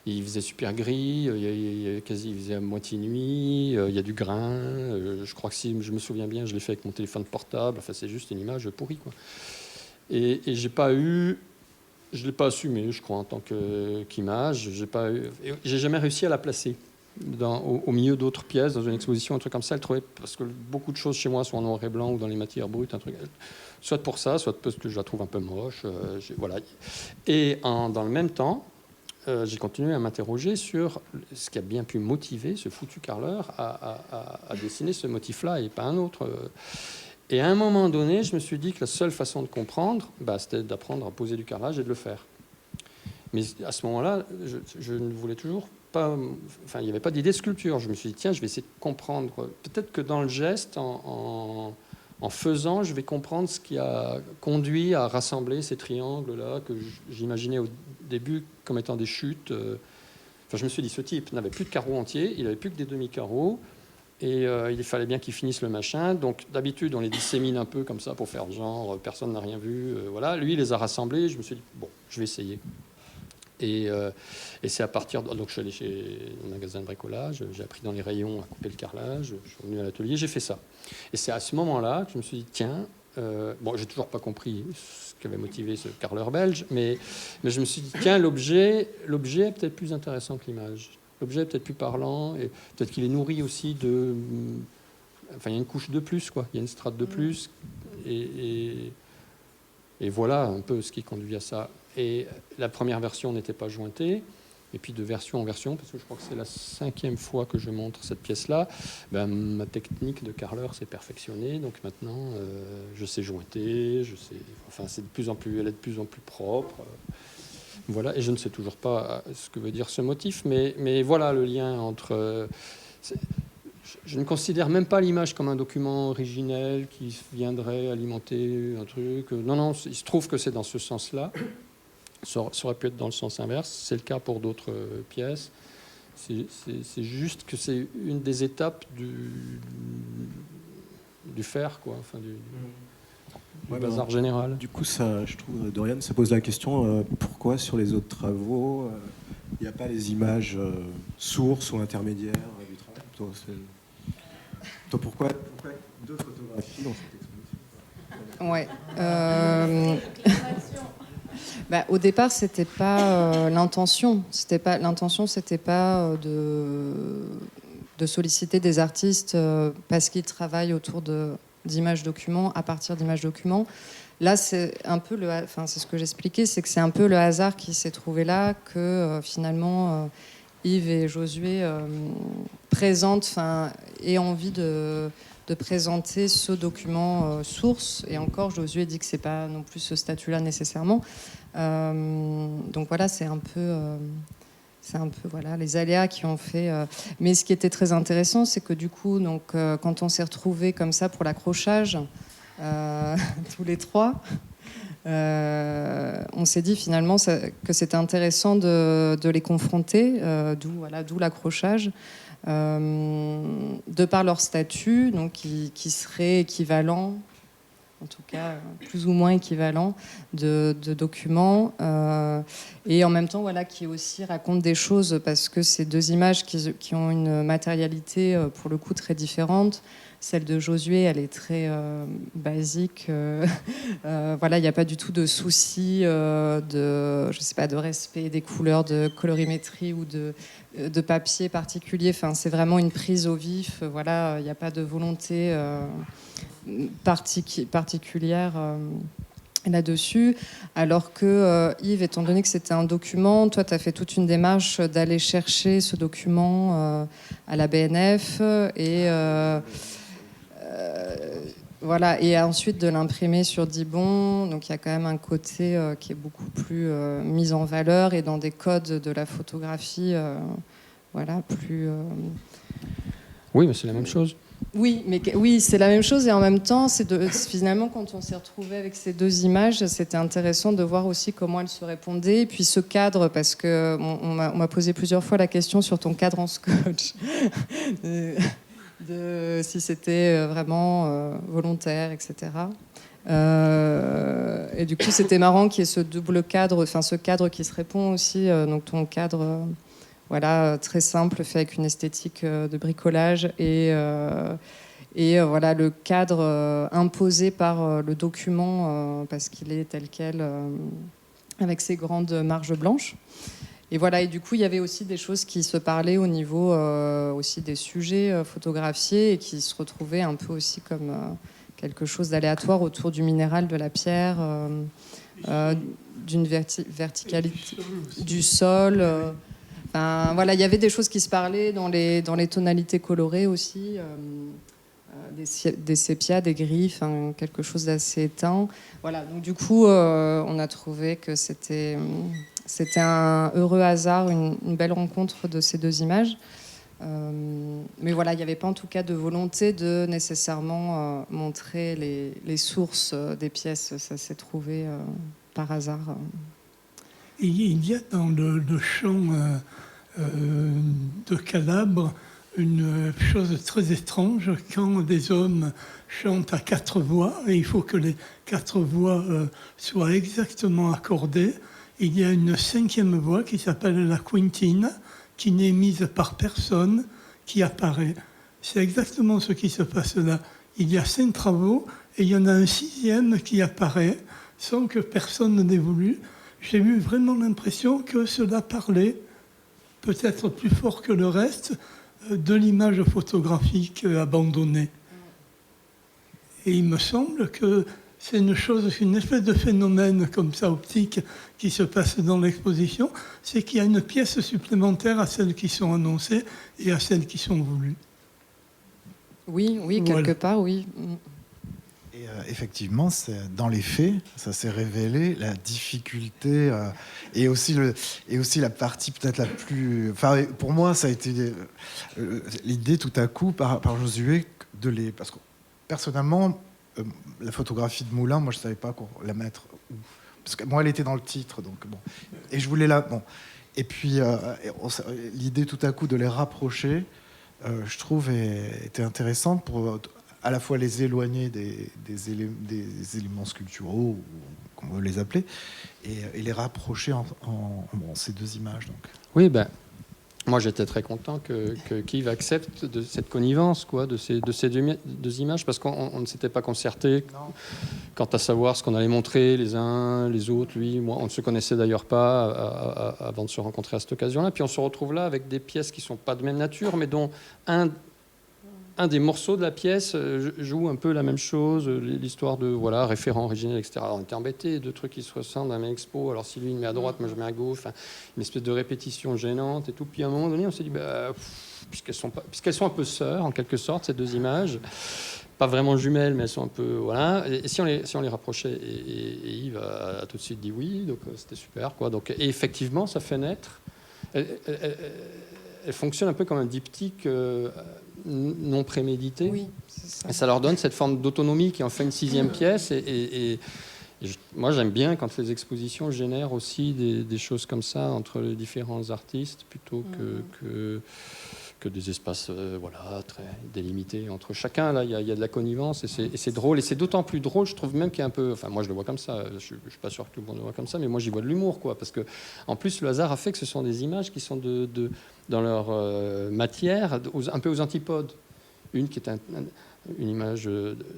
Il faisait super gris, il faisait à moitié nuit, il y a du grain. Je crois que si je me souviens bien, je l'ai fait avec mon téléphone portable. Enfin, c'est juste une image pourrie, quoi. Et je ne l'ai pas assumé, je crois, en tant qu'image. J'ai jamais réussi à la placer au milieu d'autres pièces, dans une exposition, un truc comme ça. Elle trouvait, parce que beaucoup de choses chez moi sont en noir et blanc ou dans les matières brutes, un truc. Soit pour ça, soit parce que je la trouve un peu moche. Voilà. Et dans le même temps, j'ai continué à m'interroger sur ce qui a bien pu motiver ce foutu carreleur à dessiner ce motif-là et pas un autre. Et à un moment donné, je me suis dit que la seule façon de comprendre, c'était d'apprendre à poser du carrelage et de le faire. Mais à ce moment-là, je ne voulais toujours pas... Enfin, il n'y avait pas d'idée de sculpture. Je me suis dit, tiens, je vais essayer de comprendre. Peut-être que dans le geste, en faisant, je vais comprendre ce qui a conduit à rassembler ces triangles-là que j'imaginais au début comme étant des chutes. Enfin, je me suis dit, ce type n'avait plus de carreaux entiers, il n'avait plus que des demi-carreaux. Et il fallait bien qu'ils finissent le machin. Donc d'habitude, on les dissémine un peu comme ça pour faire genre, personne n'a rien vu. Voilà. Lui, il les a rassemblés. Je me suis dit, bon, je vais essayer. Et c'est à partir donc je suis allé chez un magasin de bricolage, j'ai appris dans les rayons à couper le carrelage, je suis revenu à l'atelier, j'ai fait ça. Et c'est à ce moment-là que je me suis dit, tiens, j'ai toujours pas compris ce qui avait motivé ce carreleur belge, mais je me suis dit, tiens, l'objet est peut-être plus intéressant que l'image. L'objet est peut-être plus parlant, et peut-être qu'il est nourri aussi de... Enfin, il y a une couche de plus, quoi. Il y a une strate de plus. Et voilà un peu ce qui conduit à ça. Et la première version n'était pas jointée. Et puis de version en version, parce que je crois que c'est la 5e fois que je montre cette pièce-là, ma technique de carreleur s'est perfectionnée. Donc maintenant, je sais jointer, enfin, elle est de plus en plus propre. Voilà, et je ne sais toujours pas ce que veut dire ce motif, mais voilà le lien entre... je ne considère même pas l'image comme un document originel qui viendrait alimenter un truc. Non, il se trouve que c'est dans ce sens-là. Ça aurait pu être dans le sens inverse. C'est le cas pour d'autres pièces. C'est juste que c'est une des étapes du faire, quoi. Enfin, du bazar général. Du coup, ça, je trouve, Dorian, ça pose la question pourquoi sur les autres travaux, il n'y a pas les images sources ou intermédiaires du travail. Toi, pourquoi deux photographies dans cette exposition? Ouais. Au départ, c'était pas l'intention. L'intention, c'était pas de solliciter des artistes parce qu'ils travaillent autour d'images documents, à partir d'images documents. Là, c'est un peu c'est ce que j'expliquais, c'est que c'est un peu le hasard qui s'est trouvé là, que finalement Yves et Josué aient envie de présenter ce document source. Et encore, Josué dit que c'est pas non plus ce statut-là nécessairement. Donc voilà, c'est un peu voilà, les aléas qui ont fait. Mais ce qui était très intéressant, c'est que du coup, donc, quand on s'est retrouvés comme ça pour l'accrochage, tous les trois. On s'est dit finalement que c'était intéressant de les confronter, d'où l'accrochage, de par leur statut, donc qui serait équivalent, en tout cas plus ou moins équivalent de documents, et en même temps qui aussi racontent des choses, parce que ces deux images qui ont une matérialité pour le coup très différente. Celle de Josué, elle est très basique. Il n'y a pas du tout de souci de respect des couleurs, de colorimétrie ou de papier particulier. Enfin, c'est vraiment une prise au vif. Il n'y a pas de volonté particulière là-dessus. Alors que Yves, étant donné que c'était un document, toi, tu as fait toute une démarche d'aller chercher ce document à la BNF et ensuite de l'imprimer sur Dibon. Donc il y a quand même un côté qui est beaucoup plus mis en valeur et dans des codes de la photographie plus... Oui, mais c'est la même chose. Oui, c'est la même chose, et en même temps, finalement, quand on s'est retrouvé avec ces deux images, c'était intéressant de voir aussi comment elles se répondaient, et puis ce cadre, parce que on m'a posé plusieurs fois la question sur ton cadre en scotch. Si c'était vraiment volontaire, etc. Et du coup, c'était marrant qu'il y ait ce double cadre, ce cadre qui se répond aussi, donc ton cadre, très simple, fait avec une esthétique de bricolage, et le cadre imposé par le document, parce qu'il est tel quel, avec ses grandes marges blanches. Et du coup, il y avait aussi des choses qui se parlaient au niveau aussi des sujets photographiés, et qui se retrouvaient un peu aussi comme quelque chose d'aléatoire autour du minéral, de la pierre, d'une verticalité du sol. Il y avait des choses qui se parlaient dans les tonalités colorées aussi, des sépias, des gris, quelque chose d'assez éteint. Donc du coup, on a trouvé que c'était un heureux hasard, une belle rencontre de ces deux images. Mais il n'y avait pas en tout cas de volonté de nécessairement montrer les sources des pièces. Ça s'est trouvé par hasard. Il y a dans le champ de Calabre une chose très étrange, quand des hommes chantent à 4 voix, et il faut que les 4 voix soient exactement accordées. Il y a une 5e voix qui s'appelle la quintine, qui n'est mise par personne, qui apparaît. C'est exactement ce qui se passe là. Il y a 5 travaux, et il y en a un 6e qui apparaît, sans que personne n'ait voulu. J'ai eu vraiment l'impression que cela parlait, peut-être plus fort que le reste, de l'image photographique abandonnée. Et il me semble que c'est une espèce de phénomène comme ça, optique, qui se passe dans l'exposition, c'est qu'il y a une pièce supplémentaire à celles qui sont annoncées et à celles qui sont voulues. Oui, quelque part, oui. Et effectivement, dans les faits, ça s'est révélé la difficulté et aussi la partie peut-être la plus... Enfin, pour moi, ça a été l'idée tout à coup par Josué parce que personnellement, la photographie de Moulin, moi, je savais pas la mettre où. Parce que moi, elle était dans le titre, donc bon. Et je voulais Et puis l'idée tout à coup de les rapprocher, je trouve, était intéressante pour à la fois les éloigner des éléments sculpturaux, ou qu'on veut les appeler, et les rapprocher en ces deux images. Donc. Oui, moi j'étais très content qu'Yves accepte de cette connivence, de ces deux images, parce qu'on ne s'était pas concerté quant à savoir ce qu'on allait montrer les uns, les autres, lui, moi. On ne se connaissait d'ailleurs pas avant de se rencontrer à cette occasion-là. Puis on se retrouve là avec des pièces qui ne sont pas de même nature, mais dont un des morceaux de la pièce joue un peu la même chose, l'histoire de référent originel, etc. On était embêtés de trucs qui se ressemblent à la même expo. Alors si lui il met à droite, moi je mets à gauche, une espèce de répétition gênante et tout. Puis à un moment donné, on s'est dit, puisqu'elles sont un peu sœurs en quelque sorte, ces deux images, pas vraiment jumelles, mais elles sont un peu Et si on les rapprochait, et Yves a tout de suite dit oui, donc c'était super, Donc et effectivement, ça fait naître. Elle fonctionne un peu comme un diptyque. non prémédité. Oui, c'est ça. Et ça leur donne cette forme d'autonomie qui en fait une 6e pièce. Moi, j'aime bien quand les expositions génèrent aussi des choses comme ça entre les différents artistes, plutôt que des espaces très délimités entre chacun. Là, il y a de la connivence et c'est drôle. Et c'est d'autant plus drôle, je trouve même qu'il y a un peu... Enfin, moi, je le vois comme ça. Je ne suis pas sûr que tout le monde le voit comme ça, mais moi, j'y vois de l'humour, quoi. Parce que, en plus, le hasard a fait que ce sont des images qui sont dans leur matière, un peu aux antipodes. Une qui est une image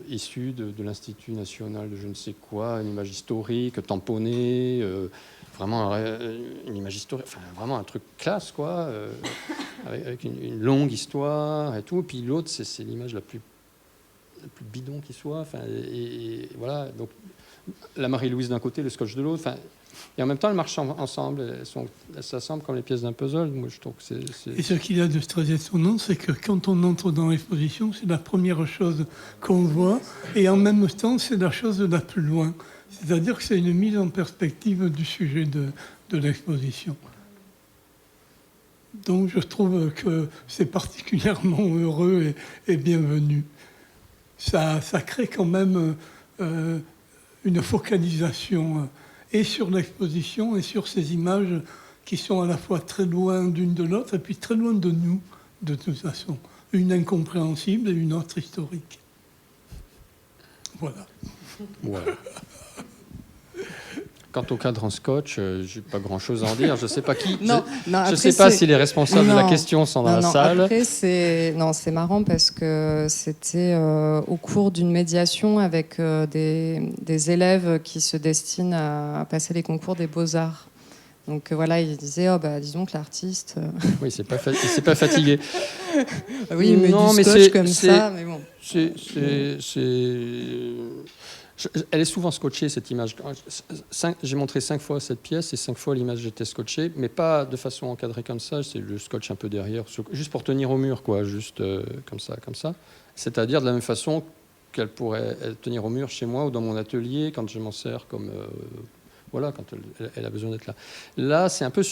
issue de l'Institut national de je ne sais quoi, une image historique, tamponnée, vraiment une image historique, enfin vraiment un truc classe, quoi, avec une longue histoire et tout. Et puis l'autre, c'est l'image la plus bidon qui soit. Enfin, et voilà, donc la Marie-Louise d'un côté, le scotch de l'autre. Enfin, et en même temps, elles marchent ensemble, elles s'assemblent comme les pièces d'un puzzle. Moi, je trouve que c'est... Et ce qu'il y a de très étonnant, c'est que quand on entre dans l'exposition, c'est la première chose qu'on voit, et en même temps, c'est la chose la plus loin. C'est-à-dire que c'est une mise en perspective du sujet de l'exposition. Donc je trouve que c'est particulièrement heureux et bienvenu. Ça crée quand même une focalisation et sur l'exposition et sur ces images qui sont à la fois très loin d'une de l'autre et puis très loin de nous, de toute façon. Une incompréhensible et une autre historique. Voilà. Voilà. Quant au cadre en scotch, je n'ai pas grand-chose à en dire. Je ne sais pas qui. Je ne sais pas si les responsables de la question sont dans la salle. Après, c'est marrant parce que c'était au cours d'une médiation avec des élèves qui se destinent à passer les concours des Beaux-Arts. Donc voilà, ils disaient, disons que l'artiste... Oui, c'est pas fatigué. Oui, mais non, du scotch comme ça, mais bon. Elle est souvent scotchée, cette image. J'ai montré 5 fois cette pièce et 5 fois l'image était scotchée, mais pas de façon encadrée comme ça. C'est le scotch un peu derrière, juste pour tenir au mur, quoi, juste comme ça. C'est-à-dire de la même façon qu'elle pourrait tenir au mur chez moi ou dans mon atelier quand je m'en sers comme... quand elle a besoin d'être là. Là, c'est un peu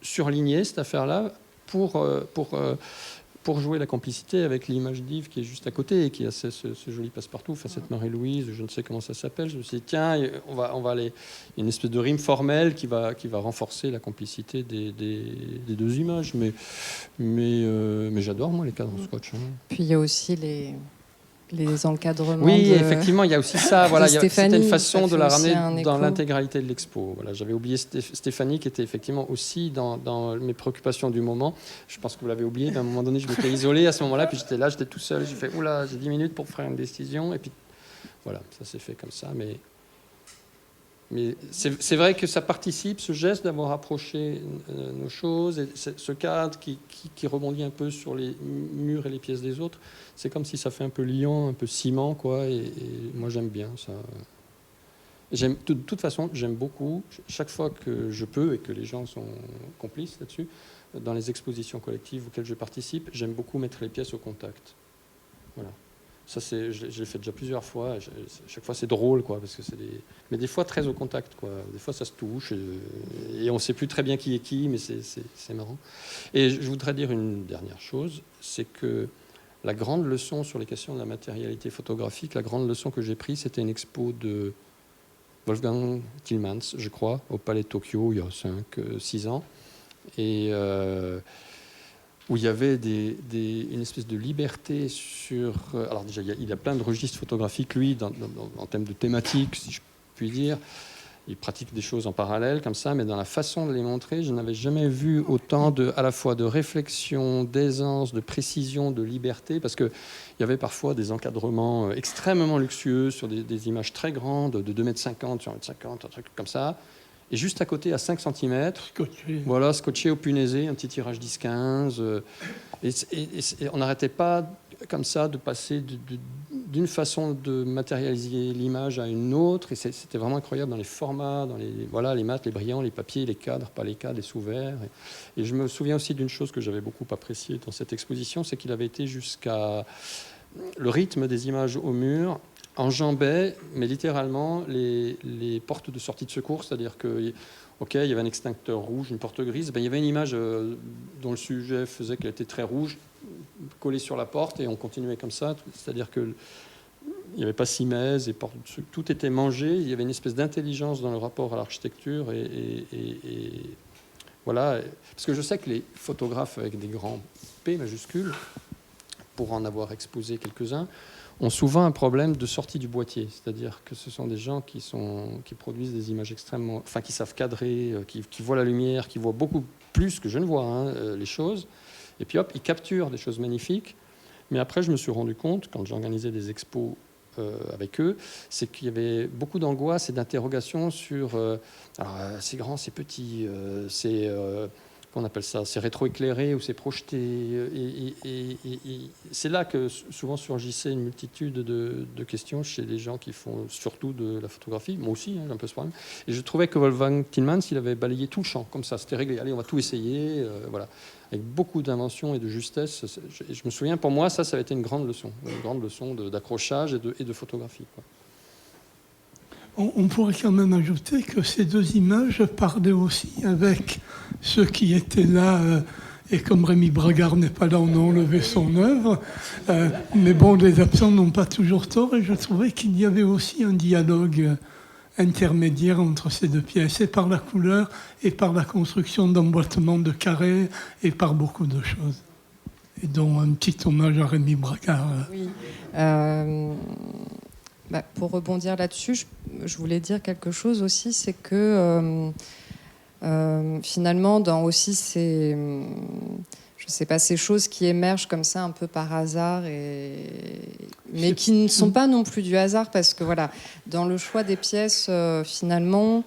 surligné, cette affaire-là, pour jouer la complicité avec l'image d'Yves qui est juste à côté et qui a ce joli passe-partout, enfin, cette Marie-Louise, je ne sais comment ça s'appelle. Je me suis dit, tiens, on va aller... Il y a une espèce de rime formelle qui va renforcer la complicité des deux images. Mais j'adore, moi, les cadres en scotch. Hein. Puis il y a aussi les encadrements. Oui, effectivement, il y a aussi ça. Voilà, c'était une façon de la ramener dans écho. l'intégralité de l'expo. Voilà, j'avais oublié Stéphanie, qui était effectivement aussi dans mes préoccupations du moment. Je pense que vous l'avez oublié. À un moment donné, je m'étais isolé à ce moment-là, puis j'étais tout seul. J'ai fait, oula, j'ai 10 minutes pour faire une décision. Et puis, voilà, ça s'est fait comme ça. Mais c'est vrai que ça participe, ce geste d'avoir approché nos choses, et ce cadre qui rebondit un peu sur les murs et les pièces des autres. C'est comme si ça fait un peu liant, un peu ciment, quoi. Et moi, j'aime bien ça. De toute façon, j'aime beaucoup, chaque fois que je peux et que les gens sont complices là-dessus, dans les expositions collectives auxquelles je participe, j'aime beaucoup mettre les pièces au contact. Voilà. Ça, je l'ai fait déjà plusieurs fois. Chaque fois, c'est drôle, quoi, parce que mais des fois très au contact, quoi. Des fois, ça se touche et on ne sait plus très bien qui est qui, mais c'est marrant. Et je voudrais dire une dernière chose, c'est que la grande leçon sur les questions de la matérialité photographique, la grande leçon que j'ai prise, c'était une expo de Wolfgang Tillmans, je crois, au Palais de Tokyo, il y a 5-6 ans, et où il y avait une espèce de liberté sur... Alors déjà, il a plein de registres photographiques, lui, en termes de thématique, si je puis dire. Il pratique des choses en parallèle, comme ça, mais dans la façon de les montrer, je n'avais jamais vu autant à la fois de réflexion, d'aisance, de précision, de liberté, parce qu'il y avait parfois des encadrements extrêmement luxueux sur des images très grandes, de 2,50 m sur 1,50 m, un truc comme ça. Et juste à côté, à 5 cm, scotché au punaisé, un petit tirage 10-15. Et on n'arrêtait pas, comme ça, de passer d'une façon de matérialiser l'image à une autre. Et c'était vraiment incroyable dans les formats, dans les mates, les brillants, les papiers, les cadres, pas les cadres, les sous-verts. Et je me souviens aussi d'une chose que j'avais beaucoup appréciée dans cette exposition, c'est qu'il avait été jusqu'à le rythme des images au mur, enjambait, mais littéralement, les portes de sortie de secours, c'est-à-dire que, il y avait un extincteur rouge, une porte grise, il y avait une image dont le sujet faisait qu'elle était très rouge, collé sur la porte et on continuait comme ça. C'est-à-dire qu'il n'y avait pas simèse, et tout était mangé. Il y avait une espèce d'intelligence dans le rapport à l'architecture. Et voilà. Parce que je sais que les photographes avec des grands P majuscules, pour en avoir exposé quelques-uns, ont souvent un problème de sortie du boîtier. C'est-à-dire que ce sont des gens qui produisent des images extrêmement... Enfin, qui savent cadrer, qui voient la lumière, qui voient beaucoup plus que je ne vois les choses. Et puis hop, ils capturent des choses magnifiques. Mais après, je me suis rendu compte, quand j'organisais des expos avec eux, c'est qu'il y avait beaucoup d'angoisse et d'interrogations sur alors, c'est grand, c'est petit, c'est... qu'on appelle ça, c'est rétroéclairé ou c'est projeté. Et c'est là que souvent surgissait une multitude de questions chez les gens qui font surtout de la photographie. Moi aussi, j'ai un peu ce problème. Et je trouvais que Wolfgang Tillmans, il avait balayé tout le champ, comme ça, c'était réglé. Allez, on va tout essayer, voilà. Avec beaucoup d'invention et de justesse. Je me souviens, pour moi, ça avait été une grande leçon d'accrochage et de photographie, quoi. On pourrait quand même ajouter que ces deux images parlaient aussi avec ceux qui étaient là, et comme Rémi Bragard n'est pas là, on a enlevé son œuvre. Mais bon, les absents n'ont pas toujours tort, et je trouvais qu'il y avait aussi un dialogue intermédiaire entre ces deux pièces, et par la couleur, et par la construction d'emboîtements de carrés, et par beaucoup de choses. Et dont un petit hommage à Rémi Bragard. Oui. Pour rebondir là-dessus, je voulais dire quelque chose aussi, c'est que finalement, dans aussi ces, je sais pas, ces choses qui émergent comme ça un peu par hasard, mais qui ne sont pas non plus du hasard, parce que voilà, dans le choix des pièces, finalement,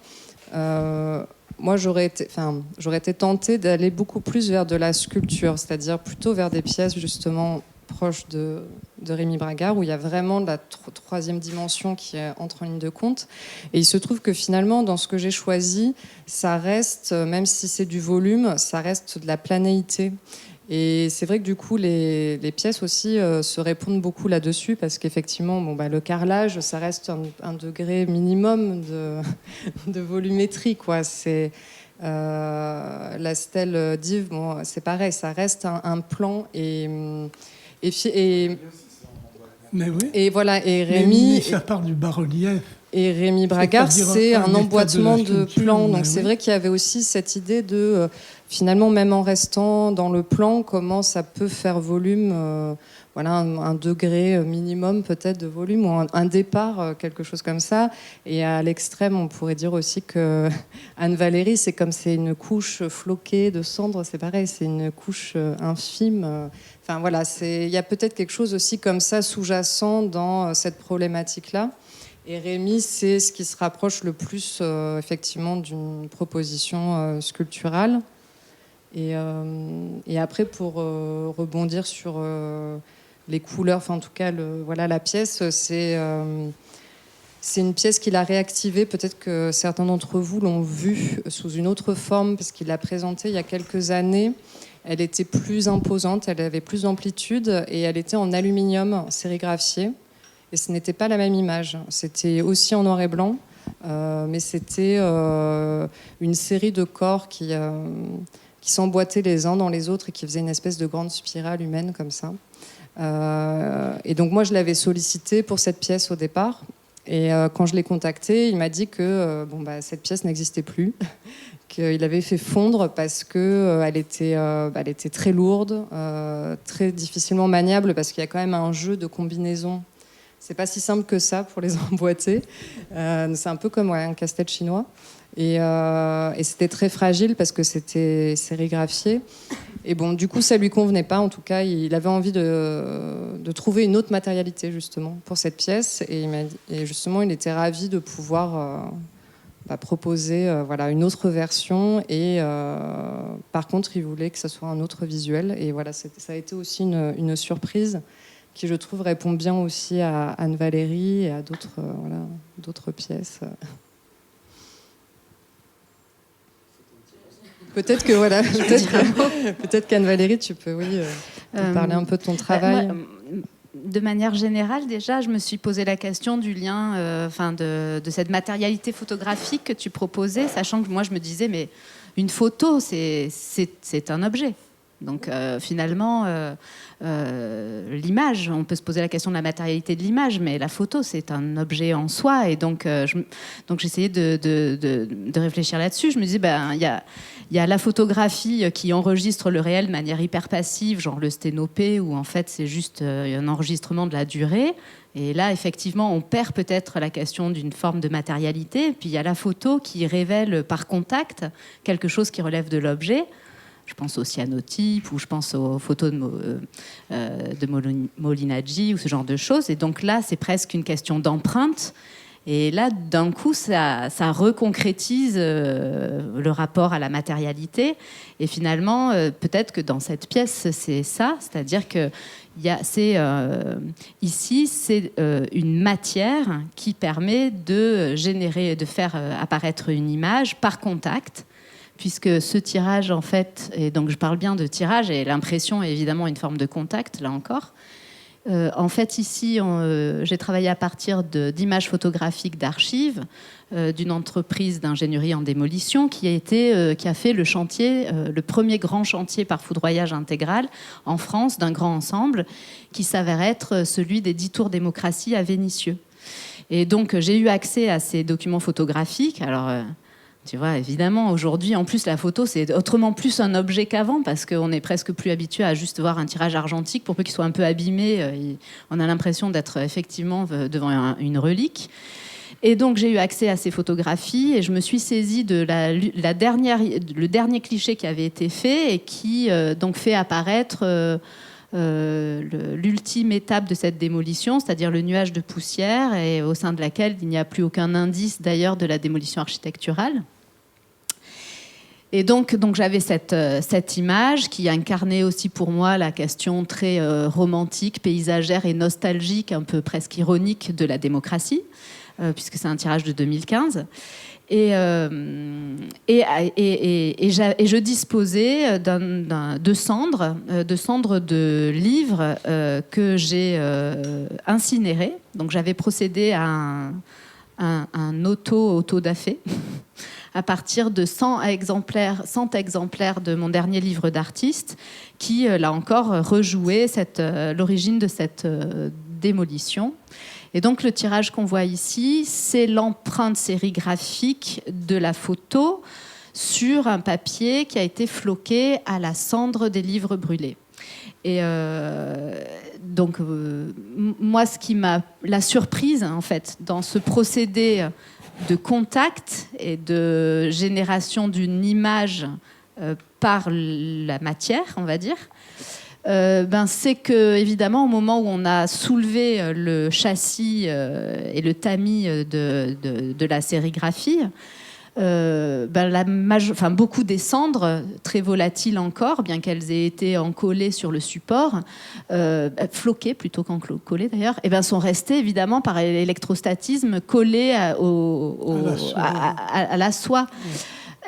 moi j'aurais été tentée d'aller beaucoup plus vers de la sculpture, c'est-à-dire plutôt vers des pièces justement proche de Rémi Bragard, où il y a vraiment la troisième dimension qui entre en ligne de compte. Et il se trouve que finalement, dans ce que j'ai choisi, ça reste, même si c'est du volume, ça reste de la planéité. Et c'est vrai que du coup, les pièces aussi se répondent beaucoup là-dessus, parce qu'effectivement, le carrelage, ça reste un degré minimum de volumétrie, quoi. C'est... la stèle d'Yves, c'est pareil, ça reste un plan Mais oui. Et voilà, et Rémi... Mais ça part du bas-relief. Et Rémi Bragard, c'est un emboîtement de plans. Donc c'est vrai qu'il y avait aussi cette idée de, finalement, même en restant dans le plan, comment ça peut faire volume, un degré minimum peut-être de volume, ou un départ, quelque chose comme ça. Et à l'extrême, on pourrait dire aussi que Anne Valéry, c'est comme c'est une couche floquée de cendres, c'est pareil, c'est une couche infime. Enfin voilà, il y a peut-être quelque chose aussi comme ça sous-jacent dans cette problématique-là. Et Rémi, c'est ce qui se rapproche le plus effectivement d'une proposition sculpturale. Et après, pour rebondir sur les couleurs, enfin en tout cas, la pièce, c'est une pièce qu'il a réactivée. Peut-être que certains d'entre vous l'ont vue sous une autre forme, parce qu'il l'a présentée il y a quelques années. Elle était plus imposante, elle avait plus d'amplitude, et elle était en aluminium sérigraphié. Et ce n'était pas la même image. C'était aussi en noir et blanc, mais c'était une série de corps qui s'emboîtaient les uns dans les autres et qui faisaient une espèce de grande spirale humaine comme ça. Et donc moi, je l'avais sollicité pour cette pièce au départ. Et quand je l'ai contacté, il m'a dit que cette pièce n'existait plus, qu'il avait fait fondre parce qu'elle était très lourde, très difficilement maniable, parce qu'il y a quand même un jeu de combinaison. C'est pas si simple que ça pour les emboîter. C'est un peu comme un casse-tête chinois. Et c'était très fragile parce que c'était sérigraphié. Et bon, du coup, ça lui convenait pas. En tout cas, il avait envie de trouver une autre matérialité, justement, pour cette pièce. Et justement, il était ravi de pouvoir proposer une autre version. Et par contre, il voulait que ça soit un autre visuel. Et voilà, ça a été aussi une surprise qui, je trouve, répond bien aussi à Anne Valéry et à d'autres pièces. Peut-être que peut-être qu'Anne Valéry, tu peux parler un peu de ton travail. Moi, de manière générale, déjà, je me suis posé la question du lien, de cette matérialité photographique que tu proposais, sachant que moi, je me disais, mais une photo, c'est un objet. Donc finalement, l'image, on peut se poser la question de la matérialité de l'image, mais la photo, c'est un objet en soi. Et donc j'essayais de réfléchir là-dessus. Je me disais, il y a la photographie qui enregistre le réel de manière hyper passive, genre le sténopé, où en fait c'est juste un enregistrement de la durée. Et là, effectivement, on perd peut-être la question d'une forme de matérialité. Puis il y a la photo qui révèle par contact quelque chose qui relève de l'objet. Je pense au cyanotype ou je pense aux photos de Molinaggi ou ce genre de choses. Et donc là, c'est presque une question d'empreinte. Et là, d'un coup, ça reconcrétise le rapport à la matérialité. Et finalement, peut-être que dans cette pièce, c'est ça. C'est-à-dire que ici, c'est une matière qui permet de faire apparaître une image par contact. Puisque ce tirage, en fait, et donc je parle bien de tirage, et l'impression est évidemment une forme de contact, là encore. En fait, ici, j'ai travaillé à partir d'images photographiques d'archives d'une entreprise d'ingénierie en démolition qui a fait le chantier, le premier grand chantier par foudroyage intégral en France d'un grand ensemble qui s'avère être celui des 10 tours démocratie à Vénissieux. Et donc, j'ai eu accès à ces documents photographiques. Alors... tu vois, évidemment, aujourd'hui, en plus, la photo, c'est autrement plus un objet qu'avant, parce qu'on est presque plus habitué à juste voir un tirage argentique. Pour peu qu'il soit un peu abîmé, on a l'impression d'être effectivement devant une relique. Et donc, j'ai eu accès à ces photographies et je me suis saisie de le dernier cliché qui avait été fait et qui donc fait apparaître l'ultime étape de cette démolition, c'est-à-dire le nuage de poussière, et au sein de laquelle il n'y a plus aucun indice d'ailleurs de la démolition architecturale. Et donc j'avais cette image qui incarnait aussi pour moi la question très romantique, paysagère et nostalgique, un peu presque ironique de la démocratie, puisque c'est un tirage de 2015. Et je disposais de cendres de livres que j'ai incinérés. Donc j'avais procédé à un auto-da-fé à partir de 100 exemplaires de mon dernier livre d'artiste qui, là encore, rejouait l'origine de cette démolition. Et donc le tirage qu'on voit ici, c'est l'empreinte sérigraphique de la photo sur un papier qui a été floqué à la cendre des livres brûlés. Et donc moi, la surprise en fait dans ce procédé de contact et de génération d'une image par la matière, on va dire, c'est que, évidemment, au moment où on a soulevé le châssis et le tamis de la sérigraphie, beaucoup des cendres, très volatiles encore, bien qu'elles aient été encollées sur le support, floquées plutôt qu'encollées d'ailleurs, sont restées évidemment par électrostatisme collées à la soie.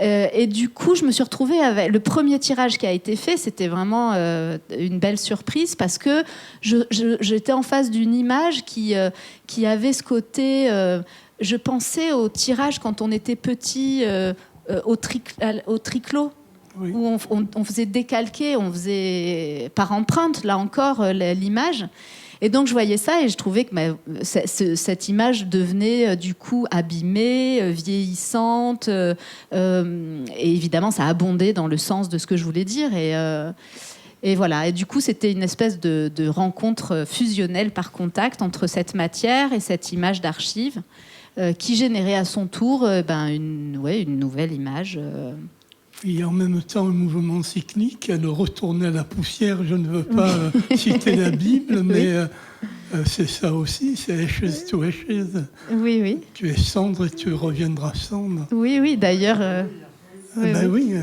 Et du coup, je me suis retrouvée avec le premier tirage qui a été fait. C'était vraiment une belle surprise parce que j'étais en face d'une image qui avait ce côté... je pensais au tirage quand on était petit au triclo, oui. Où on faisait décalquer, on faisait par empreinte, là encore, l'image. Et donc je voyais ça et je trouvais que cette image devenait du coup abîmée, vieillissante, et évidemment ça abondait dans le sens de ce que je voulais dire. Et voilà. Et du coup c'était une espèce de rencontre fusionnelle par contact entre cette matière et cette image d'archive qui générait à son tour une nouvelle image. Et en même temps, un mouvement cyclique, elle retournait la poussière. Je ne veux pas citer la Bible, mais c'est ça aussi, c'est ashes to ashes. Oui, oui. Tu es cendre et tu reviendras cendre. Oui, oui, d'ailleurs... oui.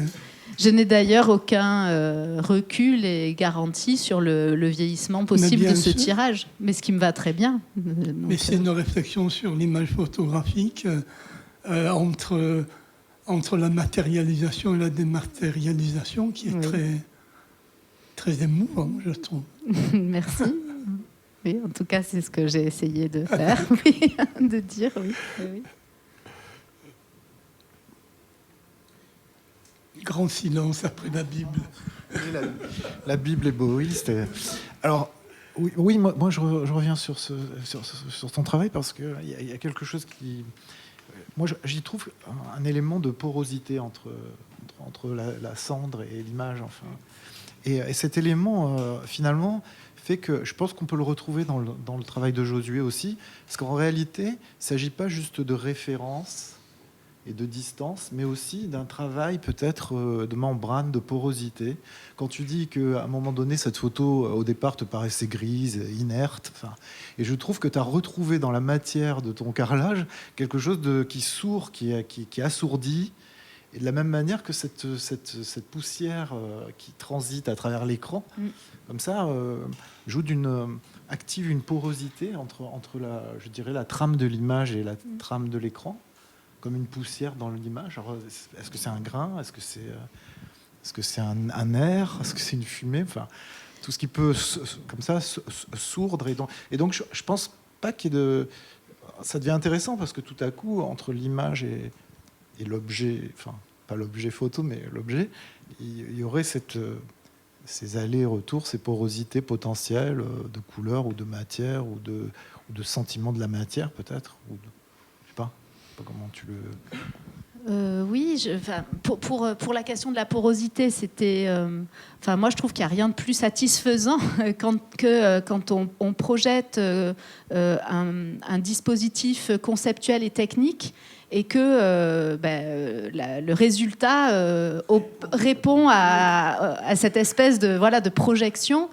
Je n'ai d'ailleurs aucun recul et garantie sur le vieillissement possible de ce tirage, mais ce qui me va très bien. Mais c'est une réflexion sur l'image photographique entre la matérialisation et la dématérialisation qui est très, très émouvant, je trouve. Merci. Oui, en tout cas, c'est ce que j'ai essayé de faire, oui, de dire, oui. Grand silence après la Bible. La Bible est boéiste. Alors, oui, moi je reviens sur ton travail parce qu'il y a quelque chose qui... Moi, j'y trouve un élément de porosité entre la cendre et l'image, enfin. Et cet élément, finalement, fait que je pense qu'on peut le retrouver dans le travail de Josué aussi, parce qu'en réalité, il ne s'agit pas juste de référence et de distance, mais aussi d'un travail peut-être de membrane, de porosité. Quand tu dis qu'à un moment donné, cette photo, au départ, te paraissait grise, inerte, et je trouve que tu as retrouvé dans la matière de ton carrelage quelque chose qui sourd, qui assourdit, et de la même manière que cette poussière qui transite à travers l'écran, comme ça, active une porosité entre la trame de l'image et la trame de l'écran, comme une poussière dans l'image. Alors, est-ce que c'est un grain? Est-ce que c'est un air? Est-ce que c'est une fumée? Enfin, tout ce qui peut, comme ça, sourdre. Et donc je pense pas qu'il y ait de... Ça devient intéressant parce que tout à coup, entre l'image et l'objet, enfin, pas l'objet photo, mais l'objet, il y aurait ces allers-retours, ces porosités potentielles de couleur ou de matière ou de sentiment de la matière, peut-être. Je sais pas comment tu le... Oui, pour la question de la porosité, c'était... moi, je trouve qu'il n'y a rien de plus satisfaisant quand on projette un dispositif conceptuel et technique et que le résultat répond à cette espèce de projection.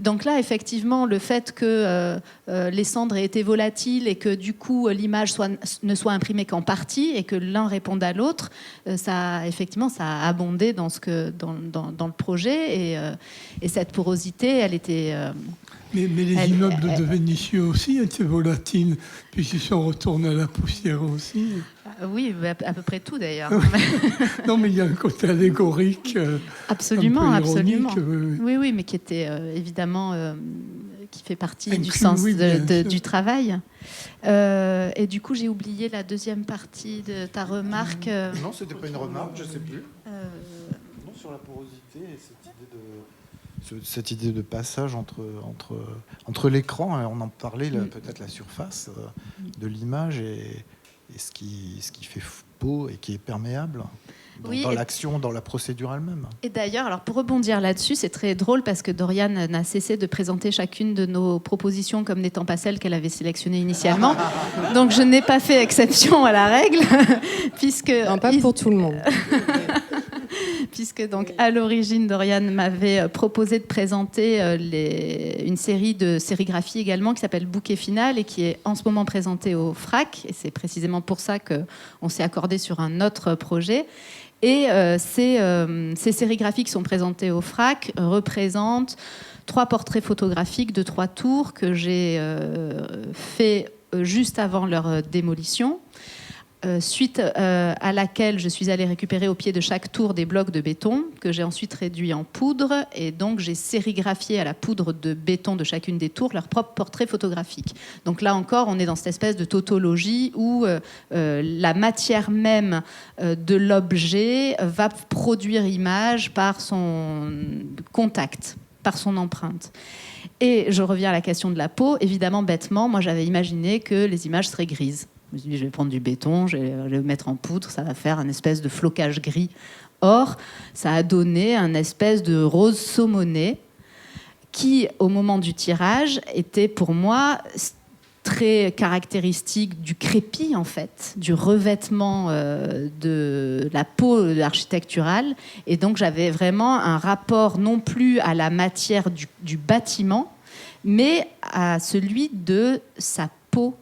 Donc là, effectivement, le fait que les cendres aient été volatiles et que du coup l'image ne soit imprimée qu'en partie et que l'un réponde à l'autre, ça a abondé dans le projet et cette porosité, elle était... Mais les immeubles de Vénissieux aussi étaient volatiles, puisqu'ils sont retournés à la poussière aussi. Oui, à peu près tout d'ailleurs. Non, mais il y a un côté allégorique. Absolument, un peu ironique, absolument. Oui, mais qui était évidemment, qui fait partie inclus, du sens oui, du travail. Et du coup, j'ai oublié la deuxième partie de ta remarque. Non, c'était pas une remarque, je sais plus. Non, sur la porosité et cette idée de passage entre l'écran, on en parlait, peut-être la surface de l'image et ce qui fait peau et qui est perméable dans l'action, dans la procédure elle-même. Et d'ailleurs, alors pour rebondir là-dessus, c'est très drôle parce que Dorian n'a cessé de présenter chacune de nos propositions comme n'étant pas celle qu'elle avait sélectionnée initialement. Donc je n'ai pas fait exception à la règle, puisque... Non, pas pour tout le monde. Puisque donc à l'origine, Dorian m'avait proposé de présenter une série de sérigraphies également qui s'appelle Bouquet Final et qui est en ce moment présentée au FRAC. Et c'est précisément pour ça qu'on s'est accordé sur un autre projet. Et ces sérigraphies qui sont présentées au FRAC représentent 3 portraits photographiques de 3 tours que j'ai fait juste avant leur démolition. Suite à laquelle je suis allée récupérer au pied de chaque tour des blocs de béton que j'ai ensuite réduits en poudre et donc j'ai sérigraphié à la poudre de béton de chacune des tours leur propre portrait photographique. Donc là encore, on est dans cette espèce de tautologie où la matière même de l'objet va produire image par son contact, par son empreinte. Et je reviens à la question de la peau. Évidemment, bêtement, moi j'avais imaginé que les images seraient grises. Je me suis dit, je vais prendre du béton, je vais le mettre en poudre, ça va faire un espèce de flocage gris. Or, ça a donné un espèce de rose saumonné qui, au moment du tirage, était pour moi très caractéristique du crépi, en fait, du revêtement de la peau architecturale. Et donc, j'avais vraiment un rapport non plus à la matière du bâtiment, mais à celui de sa peau.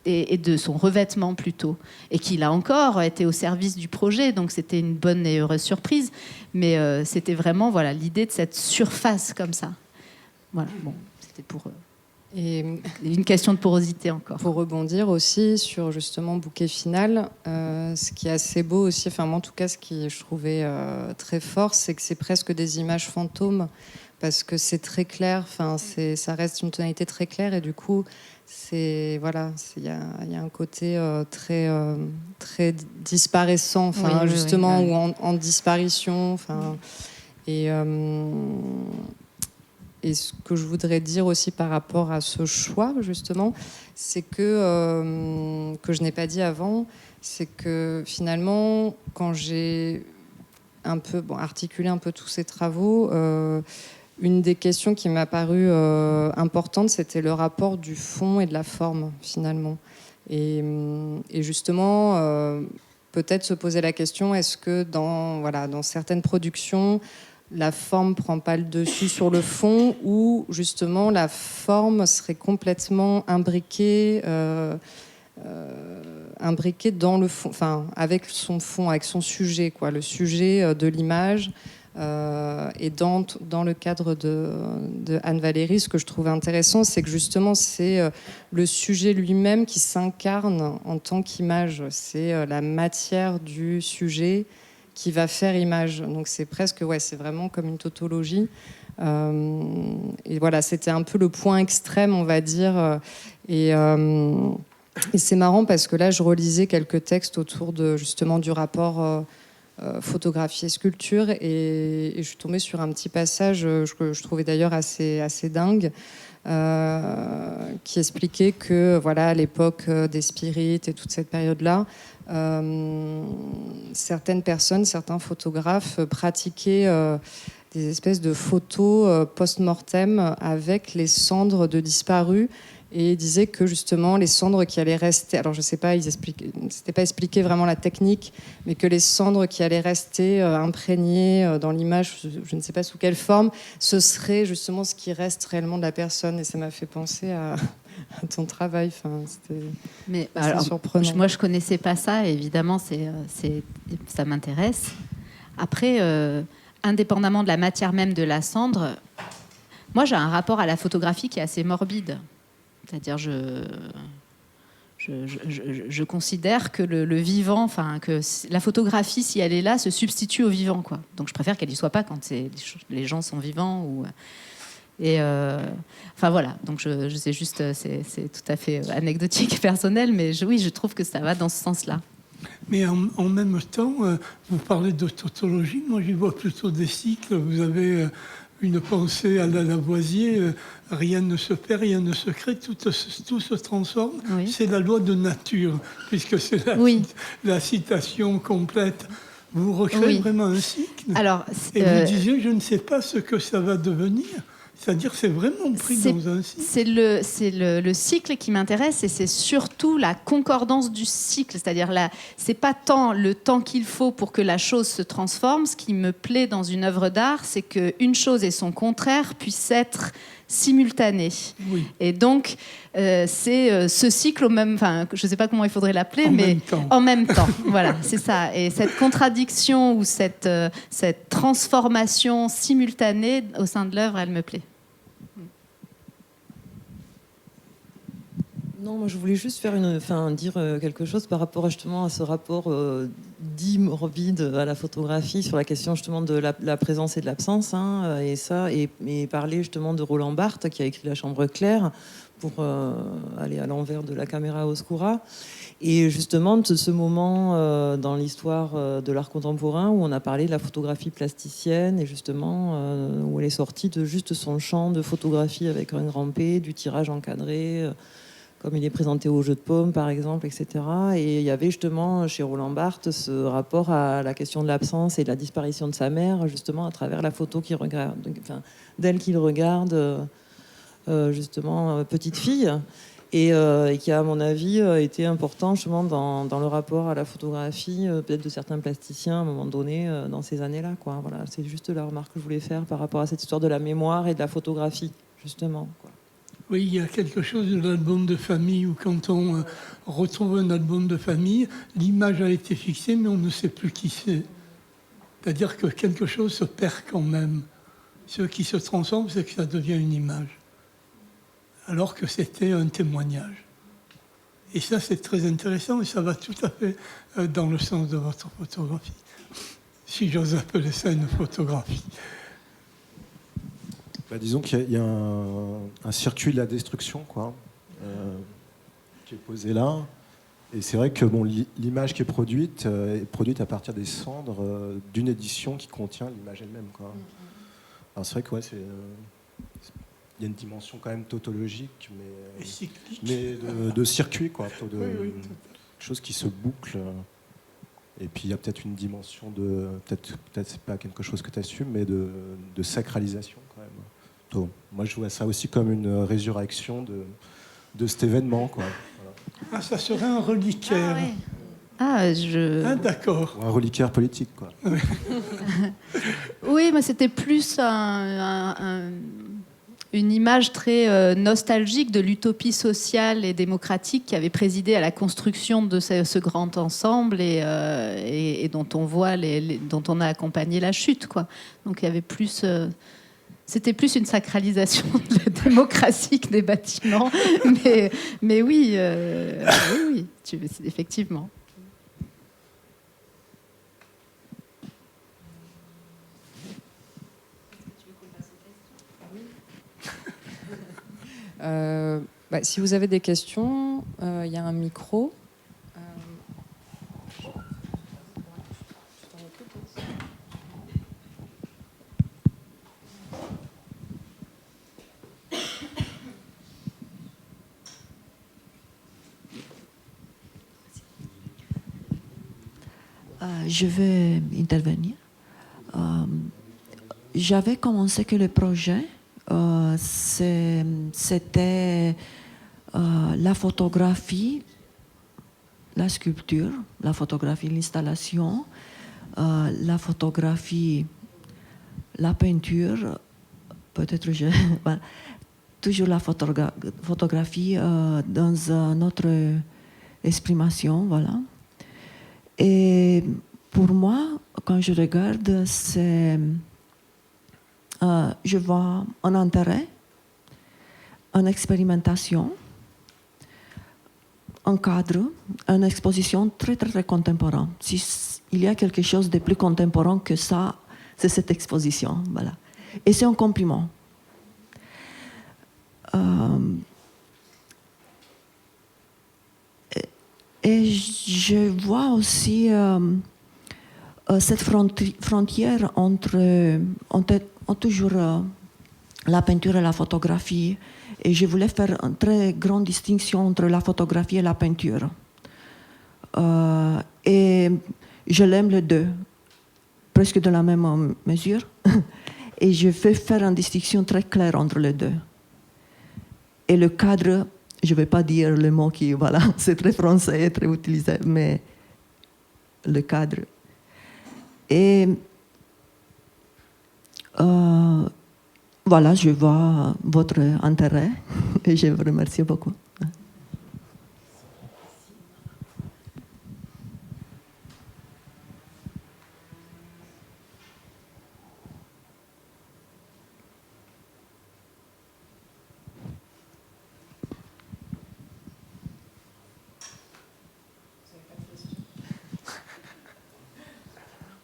Et de son revêtement plutôt, et qui là encore était au service du projet, donc c'était une bonne et heureuse surprise, mais c'était vraiment l'idée de cette surface comme ça. Voilà, bon, c'était pour une question de porosité encore. Pour rebondir aussi sur justement Bouquet Final, ce qui est assez beau aussi, moi en tout cas ce qui je trouvais très fort, c'est que c'est presque des images fantômes, parce que c'est très clair, ça reste une tonalité très claire, et du coup il y a un côté très disparaissant, enfin, justement, ou en disparition. Enfin, et ce que je voudrais dire aussi par rapport à ce choix, justement, c'est que je n'ai pas dit avant, c'est que finalement, quand j'ai articulé un peu tous ces travaux, une des questions qui m'a paru importante, c'était le rapport du fond et de la forme, finalement. Et justement, peut-être se poser la question, est-ce que dans certaines productions, la forme ne prend pas le dessus sur le fond, ou justement la forme serait complètement imbriquée dans le fond, enfin, avec son fond, avec son sujet, quoi, le sujet de l'image. Et dans le cadre de Anne-Valérie, ce que je trouve intéressant, c'est que justement, c'est le sujet lui-même qui s'incarne en tant qu'image. C'est la matière du sujet qui va faire image. Donc c'est presque, c'est vraiment comme une tautologie. Et voilà, c'était un peu le point extrême, on va dire. Et c'est marrant parce que là, je relisais quelques textes autour justement du rapport photographie et sculpture, et je suis tombée sur un petit passage que je trouvais d'ailleurs assez dingue, qui expliquait que à l'époque des spirites et toute cette période-là, certaines personnes, certains photographes pratiquaient des espèces de photos post-mortem avec les cendres de disparus, et disaient que justement les cendres qui allaient rester, alors je sais pas, c'était pas expliqué vraiment la technique, mais que les cendres qui allaient rester imprégnées dans l'image, je ne sais pas sous quelle forme, ce serait justement ce qui reste réellement de la personne. Et ça m'a fait penser à ton travail. Enfin, c'était assez surprenant. Moi, je connaissais pas ça. Évidemment, ça m'intéresse. Après, indépendamment de la matière même de la cendre, moi, j'ai un rapport à la photographie qui est assez morbide. C'est-à-dire, je considère que le vivant, enfin que la photographie, si elle est là, se substitue au vivant, quoi. Donc, je préfère qu'elle n'y soit pas quand les gens sont vivants. Enfin voilà. Donc, je sais juste, c'est tout à fait anecdotique et personnel, mais je trouve que ça va dans ce sens-là. Mais en même temps, vous parlez de tautologie. Moi, j'y vois plutôt des cycles. Vous avez une pensée à la Lavoisier, rien ne se perd, rien ne se crée, tout se transforme. Oui. C'est la loi de nature, puisque c'est la citation complète. Vous recréez vraiment un cycle. Alors, et vous disiez, je ne sais pas ce que ça va devenir. C'est-à-dire, c'est vraiment pris dans un cycle. C'est le cycle qui m'intéresse, et c'est surtout la concordance du cycle. C'est-à-dire, c'est pas tant le temps qu'il faut pour que la chose se transforme. Ce qui me plaît dans une œuvre d'art, c'est qu'une chose et son contraire puissent être simultanés. Oui. Et donc, c'est ce cycle au même... Enfin, je ne sais pas comment il faudrait l'appeler, en même temps. Voilà, c'est ça. Et cette contradiction ou cette transformation simultanée au sein de l'œuvre, elle me plaît. Non, moi je voulais juste dire quelque chose par rapport justement à ce rapport dit morbide à la photographie sur la question justement de la présence et de l'absence, et parler justement de Roland Barthes qui a écrit La Chambre claire pour aller à l'envers de la caméra oscura, et justement de ce moment dans l'histoire de l'art contemporain où on a parlé de la photographie plasticienne, et justement où elle est sortie de juste son champ de photographie avec un grand P, du tirage encadré, comme il est présenté au jeu de paume, par exemple, etc. Et il y avait justement chez Roland Barthes ce rapport à la question de l'absence et de la disparition de sa mère, justement à travers la photo d'elle qu'il regarde, justement, petite fille, et qui, à mon avis, était important justement dans le rapport à la photographie, peut-être de certains plasticiens à un moment donné, dans ces années-là, quoi. Voilà, c'est juste la remarque que je voulais faire par rapport à cette histoire de la mémoire et de la photographie, justement, quoi. Oui, il y a quelque chose de l'album de famille où quand on retrouve un album de famille, l'image a été fixée, mais on ne sait plus qui c'est. C'est-à-dire que quelque chose se perd quand même. Ce qui se transforme, c'est que ça devient une image, alors que c'était un témoignage. Et ça, c'est très intéressant, et ça va tout à fait dans le sens de votre photographie, si j'ose appeler ça une photographie. Disons qu'il y a un circuit de la destruction, quoi. qui est posée là. Et c'est vrai que bon, l'image qui est produite à partir des cendres d'une édition qui contient l'image elle-même, quoi. Alors c'est vrai que ouais, il y a une dimension quand même tautologique, mais de circuit, quoi, quelque chose qui se boucle. Et puis il y a peut-être une dimension de, peut-être c'est pas quelque chose que tu assumes, mais de sacralisation quand même. Donc, moi je vois ça aussi comme une résurrection de cet événement, quoi. Voilà. Ah, ça serait un reliquaire. D'accord. Ou un reliquaire politique, quoi. Oui, mais c'était plus une image très nostalgique de l'utopie sociale et démocratique qui avait présidé à la construction de ce grand ensemble et dont on voit dont on a accompagné la chute, quoi. Donc il y avait plus. C'était plus une sacralisation de la démocratie que des bâtiments, mais oui, oui, effectivement. Si vous avez des questions, il y a un micro. Je vais intervenir. J'avais commencé que le projet, c'était la photographie, la sculpture, la photographie, l'installation, la photographie, la peinture, peut-être voilà. Toujours la photographie dans notre exprimation, voilà. Et pour moi, quand je regarde, je vois un intérêt, une expérimentation, un cadre, une exposition très, très, très contemporaine. S'il y a quelque chose de plus contemporain que ça, c'est cette exposition. Voilà. Et c'est un compliment. Et je vois aussi cette frontière entre toujours la peinture et la photographie. Et je voulais faire une très grande distinction entre la photographie et la peinture. Et je l'aime les deux, presque de la même mesure. Et je veux faire une distinction très claire entre les deux. Et le cadre, je ne vais pas dire le mot qui, voilà, c'est très français, très utilisé, mais le cadre. Et voilà, je vois votre intérêt et je vous remercie beaucoup.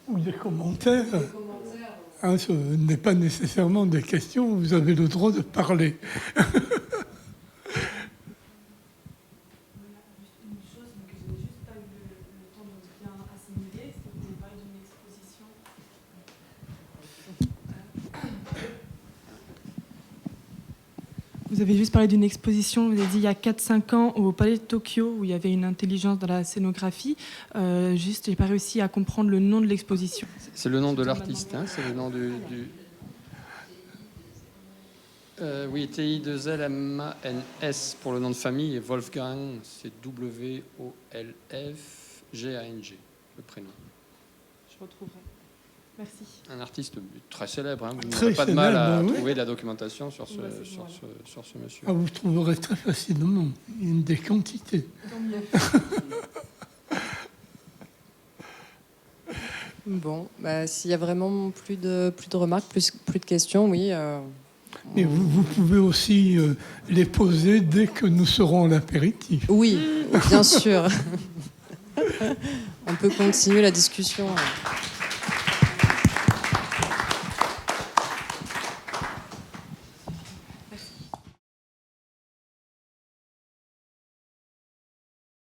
Ou des commentaires. Hein, ce n'est pas nécessairement des questions, vous avez le droit de parler. Vous avez juste parlé d'une exposition, vous avez dit il y a 4-5 ans au Palais de Tokyo où il y avait une intelligence dans la scénographie. Juste, j'ai pas réussi à comprendre le nom de l'exposition. C'est le nom de l'artiste, hein, c'est le nom du... oui, T-I-2-L-M-A-N-S pour le nom de famille et Wolfgang, c'est W-O-L-F-G-A-N-G, le prénom. Je retrouverai. Merci. Un artiste très célèbre, hein. Vous Très n'aurez pas de mal à célèbre, oui. trouver de la documentation sur ce monsieur. Ah, vous trouverez très facilement une des quantités. Bon, s'il y a vraiment plus de remarques, plus de questions, oui. Mais vous pouvez aussi les poser dès que nous serons à l'apéritif. Oui, bien sûr. On peut continuer la discussion.